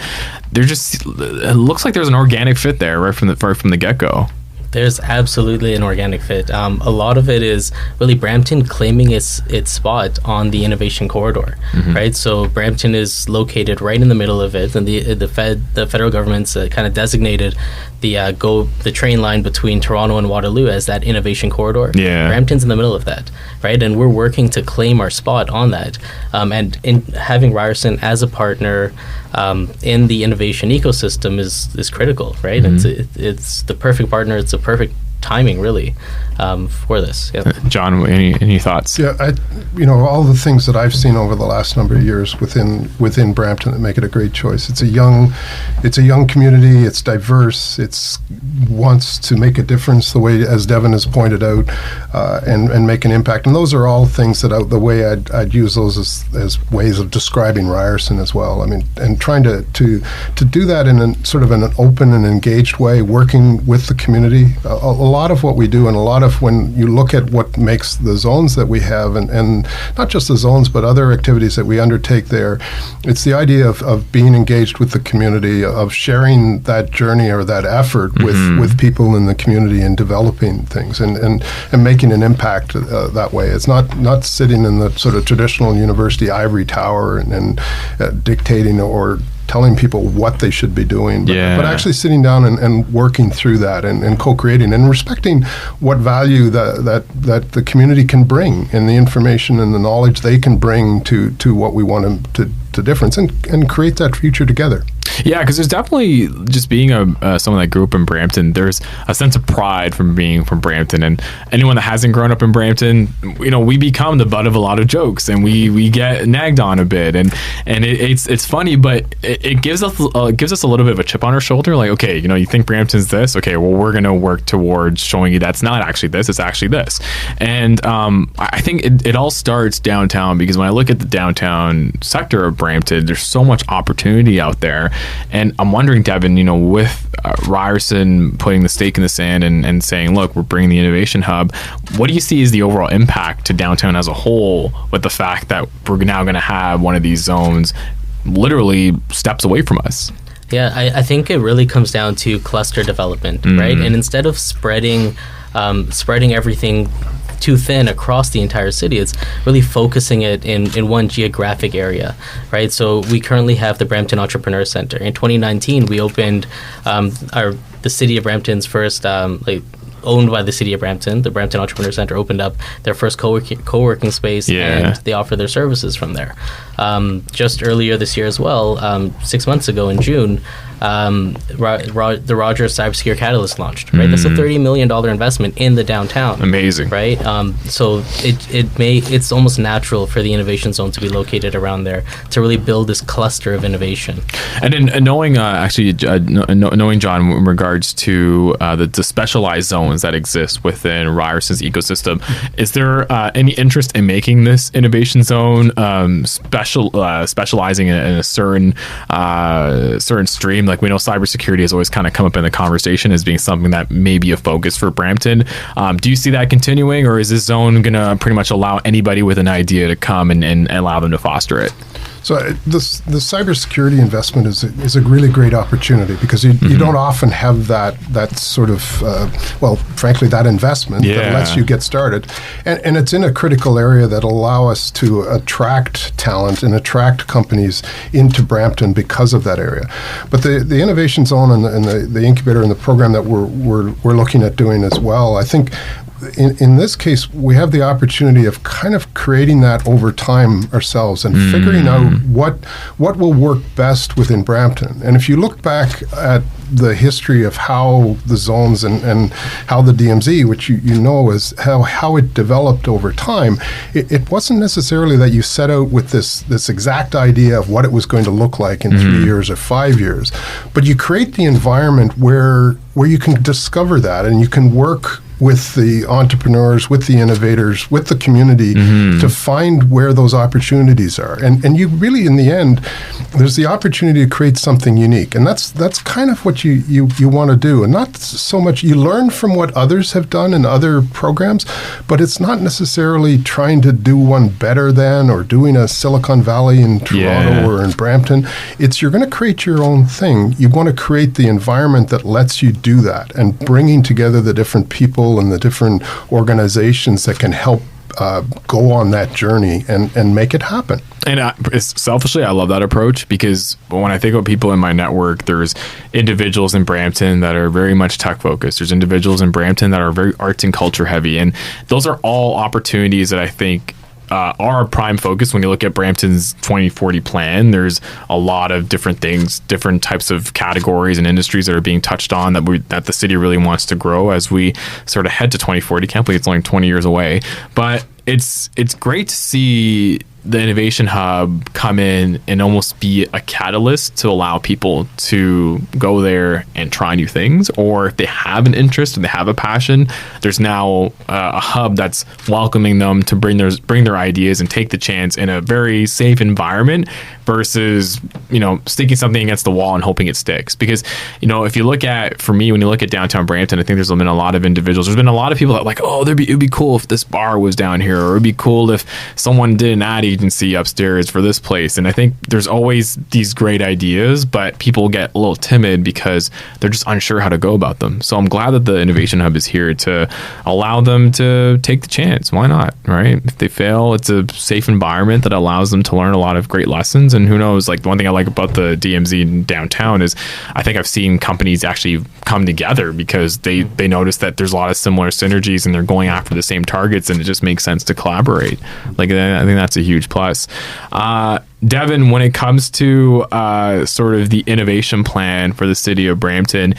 Speaker 2: it looks like there's an organic fit there right from the get-go.
Speaker 6: There's absolutely an organic fit. A lot of it is really Brampton claiming its spot on the innovation corridor, right? So Brampton is located right in the middle of it, and the federal government's kind of designated the train line between Toronto and Waterloo as that innovation corridor.
Speaker 2: Yeah,
Speaker 6: Brampton's in the middle of that, right? And we're working to claim our spot on that. And in having Ryerson as a partner in the innovation ecosystem is critical, right? It's the perfect partner. It's a perfect timing, really, for this. Yeah.
Speaker 2: John, any thoughts?
Speaker 5: Yeah, all the things that I've seen over the last number of years within Brampton that make it a great choice. It's a young community. It's diverse. It wants to make a difference, the way, as Devin has pointed out, and make an impact. And those are all things that the way I'd use those as ways of describing Ryerson as well. I mean, and trying to do that in an open and engaged way, working with the community. A lot of what we do, and a lot of when you look at what makes the zones that we have, and not just the zones, but other activities that we undertake there, it's the idea of being engaged with the community, of sharing that journey or that effort with people in the community and developing things and making an impact that way. It's not sitting in the sort of traditional university ivory tower and dictating or telling people what they should be doing, but,
Speaker 2: Yeah.
Speaker 5: but actually sitting down and working through that and co-creating and respecting what value that the community can bring and the information and the knowledge they can bring to what we want to difference and create that future together.
Speaker 2: Yeah, because there's definitely, just being someone that grew up in Brampton, there's a sense of pride from being from Brampton. And anyone that hasn't grown up in Brampton, we become the butt of a lot of jokes, and we get nagged on a bit, and it's funny, but it gives us a little bit of a chip on our shoulder. Like, okay, you think Brampton's this, okay, well, we're gonna work towards showing you that's not actually this, it's actually this. And I think it all starts downtown, because when I look at the downtown sector of Brampton, there's so much opportunity out there. And I'm wondering, Devin, with Ryerson putting the stake in the sand and saying, look, we're bringing the innovation hub, what do you see as the overall impact to downtown as a whole, with the fact that we're now going to have one of these zones literally steps away from us?
Speaker 6: Yeah, I think it really comes down to cluster development, right? And instead of spreading everything too thin across the entire city, it's really focusing it in one geographic area, right? So we currently have the Brampton Entrepreneur Center. In 2019, we opened the city of Brampton's first owned by the city of Brampton. The Brampton Entrepreneur Center opened up their first co-working space, and they offer their services from there. Just earlier this year as well, 6 months ago in June, the Rogers Cybersecurity Catalyst launched, right? That's a $30 million investment in the downtown.
Speaker 2: Amazing.
Speaker 6: Right? So it's almost natural for the innovation zone to be located around there to really build this cluster of innovation.
Speaker 2: And in knowing, knowing John, in regards to the specialized zones that exist within Ryerson's ecosystem, is there any interest in making this innovation zone specializing in a certain stream? Like, we know cybersecurity has always kind of come up in the conversation as being something that may be a focus for Brampton. Do you see that continuing, or is this zone going to pretty much allow anybody with an idea to come and allow them to foster it?
Speaker 5: So the cybersecurity investment is a really great opportunity, because you don't often have that sort of, frankly, that investment that lets you get started. And it's in a critical area that allow us to attract talent and attract companies into Brampton because of that area. But the innovation zone and the incubator and the program that we're looking at doing as well, I think in this case, we have the opportunity of kind of creating that over time ourselves and figuring out what will work best within Brampton. And if you look back at the history of how the zones and how the DMZ, which you know is how it developed over time, it wasn't necessarily that you set out with this exact idea of what it was going to look like in 3 years or 5 years, but you create the environment where you can discover that, and you can work with the entrepreneurs, with the innovators, with the community to find where those opportunities are. And you really, in the end, there's the opportunity to create something unique. And that's kind of what you want to do. And not so much, you learn from what others have done in other programs, but it's not necessarily trying to do one better than, or doing a Silicon Valley in Toronto or in Brampton. It's, you're going to create your own thing. You want to create the environment that lets you do that, and bringing together the different people and the different organizations that can help go on that journey and make it happen.
Speaker 2: And selfishly, I love that approach, because when I think about people in my network, there's individuals in Brampton that are very much tech focused. There's individuals in Brampton that are very arts and culture heavy. And those are all opportunities that I think are prime focus when you look at Brampton's 2040 plan. There's a lot of different things, different types of categories and industries that are being touched on that the city really wants to grow as we sort of head to 2040. Can't believe it's only 20 years away, but it's great to see the Innovation Hub come in and almost be a catalyst to allow people to go there and try new things, or if they have an interest and they have a passion, there's now a hub that's welcoming them to bring their ideas and take the chance in a very safe environment, versus sticking something against the wall and hoping it sticks. Because if you look at, for me, when you look at downtown Brampton, I think there's been a lot of individuals, there's been a lot of people that are like, oh, it'd be cool if this bar was down here, or it'd be cool if someone did an ad agency upstairs for this place. And I think there's always these great ideas, but people get a little timid because they're just unsure how to go about them. So I'm glad that the Innovation Hub is here to allow them to take the chance. Why not, right? If they fail, it's a safe environment that allows them to learn a lot of great lessons. And who knows, like, the one thing I like about the DMZ in downtown is I think I've seen companies actually come together because they notice that there's a lot of similar synergies and they're going after the same targets, and it just makes sense to collaborate. Like, I think that's a huge plus. Devin, when it comes to sort of the innovation plan for the city of Brampton,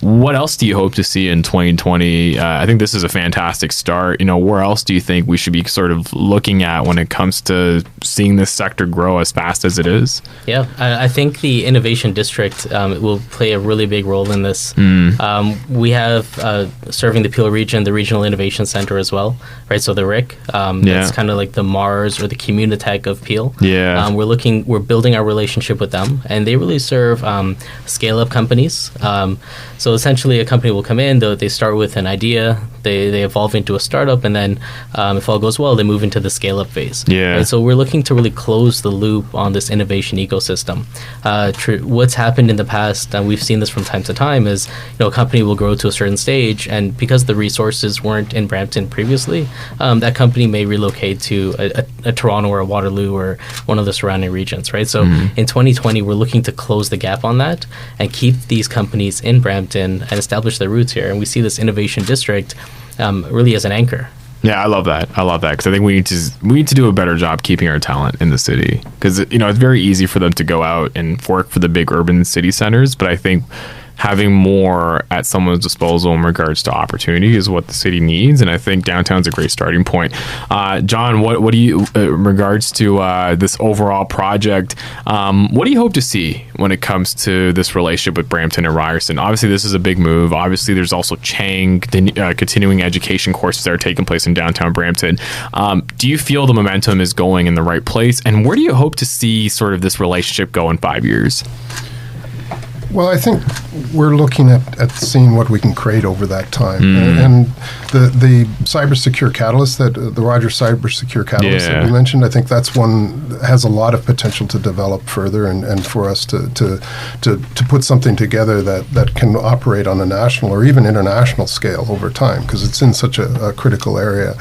Speaker 2: what else do you hope to see in 2020? I think this is a fantastic start. You know, where else do you think we should be sort of looking at when it comes to seeing this sector grow as fast as it is?
Speaker 6: Yeah, I think the Innovation District will play a really big role in this. We have serving the Peel region, the Regional Innovation Center as well, right? So the RIC, that's kind of like the Mars or the Communitech of Peel.
Speaker 2: Yeah.
Speaker 6: We're building our relationship with them, and they really serve scale-up companies. So essentially, a company will come in, they start with an idea, they evolve into a startup, and then if all goes well, they move into the scale-up phase.
Speaker 2: Yeah.
Speaker 6: Right? So we're looking to really close the loop on this innovation ecosystem. What's happened in the past, and we've seen this from time to time, is a company will grow to a certain stage, and because the resources weren't in Brampton previously, that company may relocate to a Toronto or a Waterloo or one of the surrounding regions, right? So in 2020, we're looking to close the gap on that and keep these companies in Brampton and establish their roots here. And we see this innovation district really as an anchor.
Speaker 2: Yeah, I love that. Because I think we need to do a better job keeping our talent in the city. Because it's very easy for them to go out and work for the big urban city centers, but I think having more at someone's disposal in regards to opportunity is what the city needs, and I think downtown's a great starting point. John, what do you, in regards to this overall project, what do you hope to see when it comes to this relationship with Brampton and Ryerson? Obviously, this is a big move. Obviously, there's also Chang continuing education courses that are taking place in downtown Brampton. Do you feel the momentum is going in the right place, and where do you hope to see sort of this relationship go in 5 years?
Speaker 5: Well, I think we're looking at seeing what we can create over that time. And the cybersecure catalyst, the Rogers cybersecure catalyst that we mentioned, I think that's one that has a lot of potential to develop further and for us to put something together that can operate on a national or even international scale over time, because it's in such a critical area.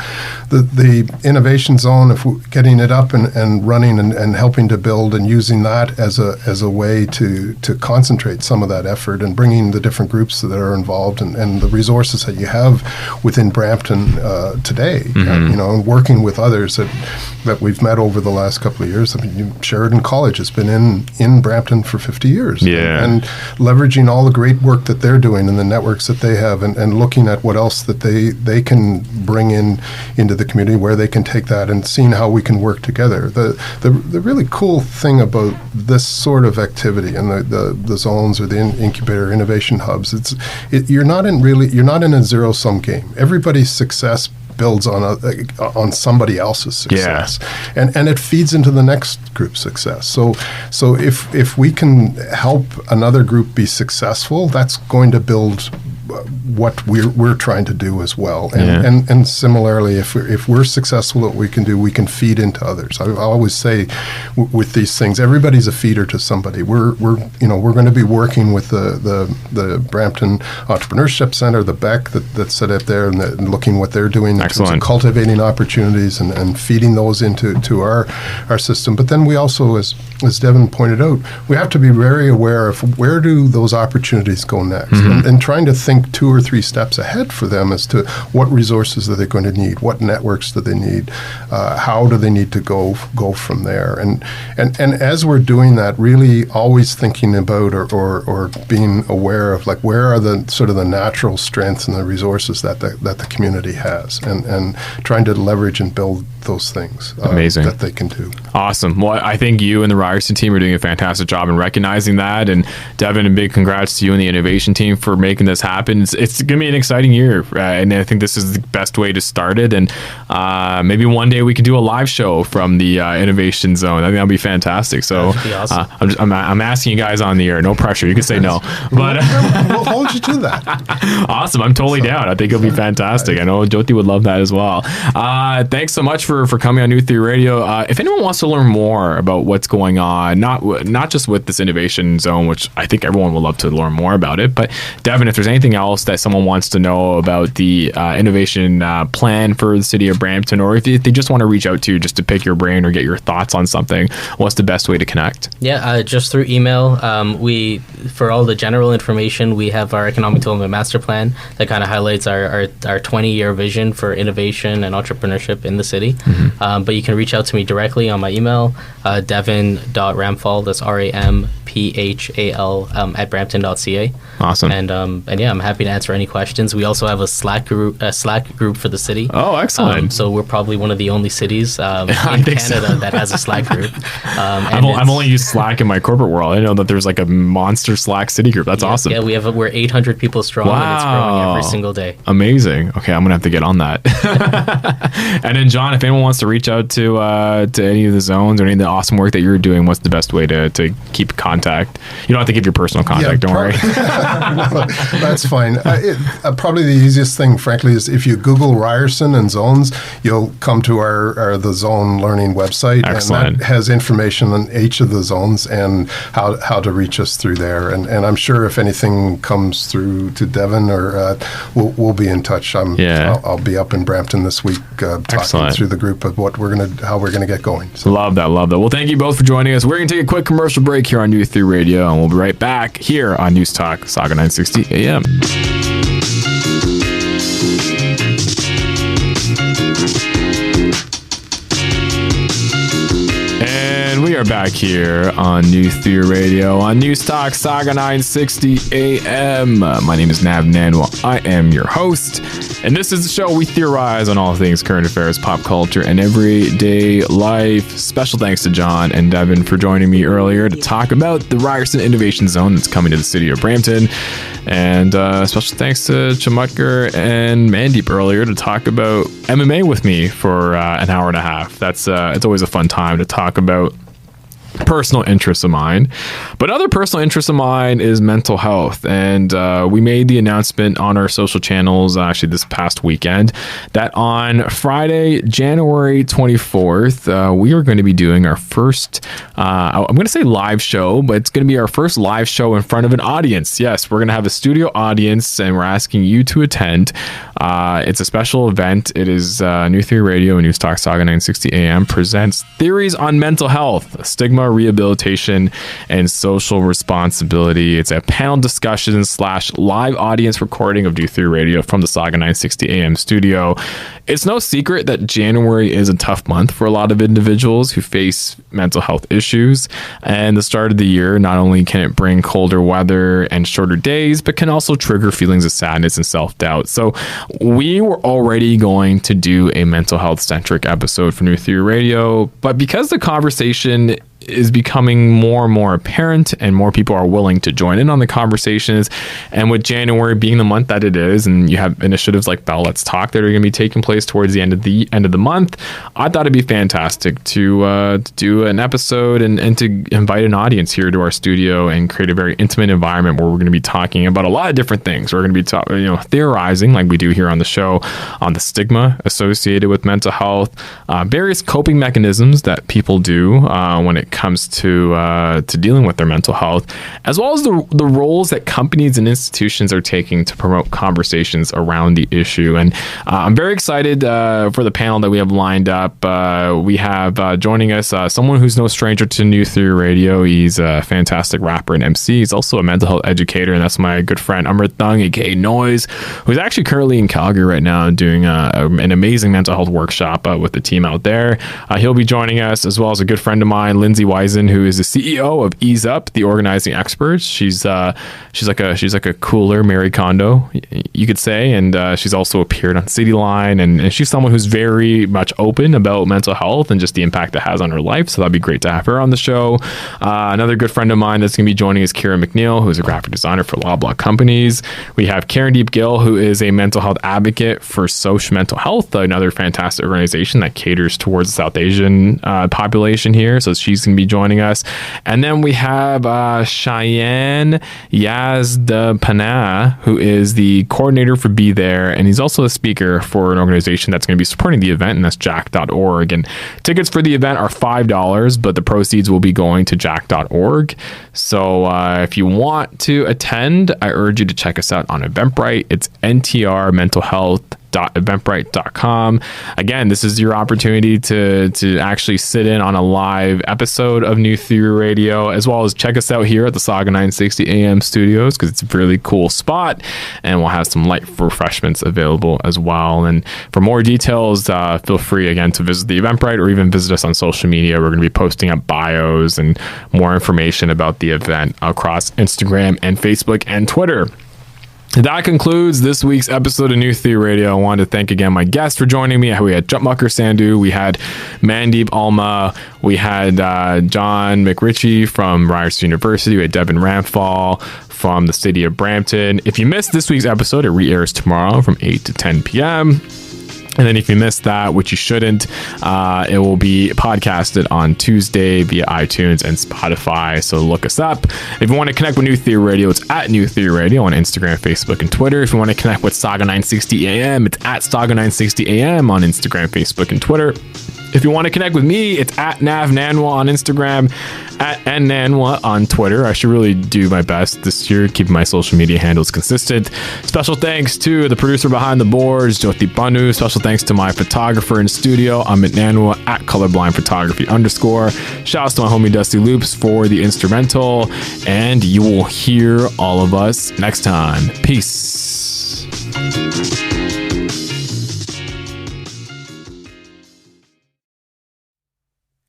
Speaker 5: The innovation zone, if we're getting it up and running and helping to build and using that as a way to concentrate some of that effort and bringing the different groups that are involved and the resources that you have within Brampton today, and working with others that we've met over the last couple of years. I mean, Sheridan College has been in Brampton for 50 years.
Speaker 2: Yeah.
Speaker 5: And leveraging all the great work that they're doing and the networks that they have and looking at what else that they can bring into the community, where they can take that and seeing how we can work together. The really cool thing about this sort of activity and the zones or the incubator innovation hubs, you're not in a zero-sum game. Everybody's success builds on somebody else's success, and it feeds into the next group's success. So if we can help another group be successful, that's going to build what we're trying to do as well. And similarly, if we're successful at what we can do, we can feed into others. I always say with these things, everybody's a feeder to somebody. We're going to be working with the Brampton Entrepreneurship Center, the BEC that's set up there, and looking what they're doing in terms of cultivating opportunities and feeding those into our system. But then we also, as Devin pointed out, we have to be very aware of where do those opportunities go next, and trying to think 2 or 3 steps ahead for them as to what resources are they going to need, what networks do they need, how do they need to go from there, and as we're doing that, really always thinking about or being aware of, like, where are the sort of the natural strengths and the resources that the community has, and trying to leverage and build those things that they can do.
Speaker 2: Awesome. Well, I think you and the Ryerson team are doing a fantastic job in recognizing that, and Devin, a big congrats to you and the innovation team for making this happen. and it's going to be an exciting year. And I think this is the best way to start it. And maybe one day we can do a live show from the Innovation Zone. I think that'll be fantastic. So
Speaker 6: That'd be awesome.
Speaker 2: I'm asking you guys on the air. No pressure. You can say no. But
Speaker 5: we'll hold you to that.
Speaker 2: Awesome. I'm totally down. I think it'll be fantastic. I know Jyoti would love that as well. Thanks so much for coming on New Theory Radio. If anyone wants to learn more about what's going on, not just with this Innovation Zone, which I think everyone would love to learn more about it, but Devin, if there's anything else that someone wants to know about the innovation plan for the city of Brampton, or if they just want to reach out to you just to pick your brain or get your thoughts on something, what's the best way to connect?
Speaker 6: Yeah, just through email. For all the general information, we have our economic development master plan that kind of highlights our 20-year vision for innovation and entrepreneurship in the city. Mm-hmm. But you can reach out to me directly on my email, devin.ramphal, that's RAMPHAL, at brampton.ca.
Speaker 2: Awesome.
Speaker 6: And yeah, I'm happy to answer any questions. We also have a Slack group for the city.
Speaker 2: Oh, excellent.
Speaker 6: So we're probably one of the only cities in Canada that has a Slack group.
Speaker 2: I've only used Slack in my corporate world. I know that there's like a monster Slack city group. That's awesome.
Speaker 6: Yeah, we're 800 people strong, and it's growing every single day.
Speaker 2: Amazing. Okay, I'm gonna have to get on that. And then John, if anyone wants to reach out to any of the zones or any of the awesome work that you're doing, what's the best way to keep contact? You don't have to give your personal contact. Don't worry.
Speaker 5: No, that's fine. Probably the easiest thing, frankly, is if you Google Ryerson and zones, you'll come to our the Zone Learning website.
Speaker 2: Excellent.
Speaker 5: And that has information on each of the zones and how to reach us through there. And I'm sure if anything comes through to Devin, or we'll be in touch. I'll be up in Brampton this week talking through the group of how we're gonna get going.
Speaker 2: So love that. Well, thank you both for joining us. We're gonna take a quick commercial break here on New Theory Radio, and we'll be right back here on News Talk Saga 960 AM. And we are back here on New Theory Radio on News Talk Saga 960 AM. My name is Nav Nanwa. I am your host, and this is the show we theorize on all things current affairs, pop culture, and everyday life. Special thanks to John and Devin for joining me earlier to talk about the Ryerson Innovation Zone that's coming to the city of Brampton. And special thanks to Chamatkar and Mandeep earlier to talk about MMA with me for an hour and a half. It's always a fun time to talk about personal interests of mine. But another personal interest of mine is mental health. And we made the announcement on our social channels actually this past weekend that on Friday, January 24th, we are going to be doing our first, I'm going to say live show, but it's going to be our first live show in front of an audience. Yes, we're going to have a studio audience and we're asking you to attend. It's a special event. It is New Theory Radio and News Talk Saga 960 AM presents Theories on Mental Health, Stigma, Rehabilitation, and Social Responsibility. It's a panel discussion / live audience recording of New Theory Radio from the Saga 960 AM studio. It's no secret that January is a tough month for a lot of individuals who face mental health issues. And the start of the year, not only can it bring colder weather and shorter days, but can also trigger feelings of sadness and self-doubt. So we were already going to do a mental health centric episode for New Theory Radio, but because the conversation is becoming more and more apparent and more people are willing to join in on the conversations, and with January being the month that it is, and you have initiatives like Bell Let's Talk that are going to be taking place towards the end of the month, I thought it'd be fantastic to do an episode and to invite an audience here to our studio and create a very intimate environment where we're going to be talking about a lot of different things. We're going to be theorizing like we do here on the show on the stigma associated with mental health, various coping mechanisms that people do when it comes to dealing with their mental health, as well as the roles that companies and institutions are taking to promote conversations around the issue. And I'm very excited for the panel that we have lined up. We have joining us someone who's no stranger to New Theory Radio. He's a fantastic rapper and MC. He's also a mental health educator, and that's my good friend Amrit Thung, aka Noise, who's actually currently in Calgary right now doing an amazing mental health workshop with the team out there. He'll be joining us, as well as a good friend of mine, Lindsay Mackenzie Wisen, who is the CEO of Ease Up, the organizing experts. She's like a cooler Mary Kondo, you could say, and she's also appeared on City Line, and she's someone who's very much open about mental health and just the impact it has on her life. So that'd be great to have her on the show. Another good friend of mine that's going to be joining is Kira McNeil, who's a graphic designer for Loblaw Companies. We have Karen Deep Gill, who is a mental health advocate for Social Mental Health, another fantastic organization that caters towards the South Asian population here. So she's going to be joining us. And then we have Cheyenne Yazdapana, who is the coordinator for Be There, and he's also a speaker for an organization that's going to be supporting the event, and that's jack.org. And tickets for the event are $5, but the proceeds will be going to jack.org. So if you want to attend, I urge you to check us out on Eventbrite. It's ntrmentalhealth.eventbrite.com. Again, this is your opportunity to actually sit in on a live episode of New Theory Radio, as well as check us out here at the Saga 960 AM studios, because it's a really cool spot, and we'll have some light refreshments available as well. And for more details, feel free again to visit the Eventbrite or even visit us on social media. We're going to be posting up bios and more information about the event across Instagram and Facebook and Twitter. That concludes this week's episode of New Theory Radio. I wanted to thank again my guests for joining me. We had Chamatkar, Sandhu, we had Mandeep, Olma, we had John MacRitchie from Ryerson University, we had Devin, Ramphal from the city of Brampton. If you missed this week's episode, it re-airs tomorrow from 8 to 10 p.m. And then if you missed that, which you shouldn't, it will be podcasted on Tuesday via iTunes and Spotify. So look us up. If you want to connect with New Theory Radio, it's at New Theory Radio on Instagram, Facebook, and Twitter. If you want to connect with Saga 960 AM, it's at Saga 960 AM on Instagram, Facebook, and Twitter. If you want to connect with me, it's at Nav Nanwa on Instagram, at nnanwa on Twitter. I should really do my best this year, keeping my social media handles consistent. Special thanks to the producer behind the boards, Jyoti Banu. Special thanks to my photographer in studio, Amit Nanwa, at Colorblind Photography _. Shouts to my homie Dusty Loops for the instrumental. And you will hear all of us next time. Peace.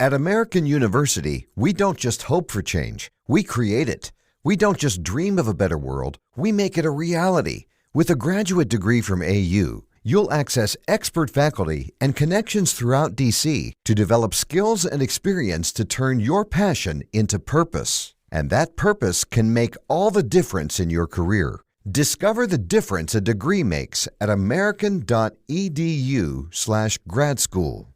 Speaker 7: At American University, we don't just hope for change, we create it. We don't just dream of a better world, we make it a reality. With a graduate degree from AU, you'll access expert faculty and connections throughout DC to develop skills and experience to turn your passion into purpose. And that purpose can make all the difference in your career. Discover the difference a degree makes at american.edu/grad school.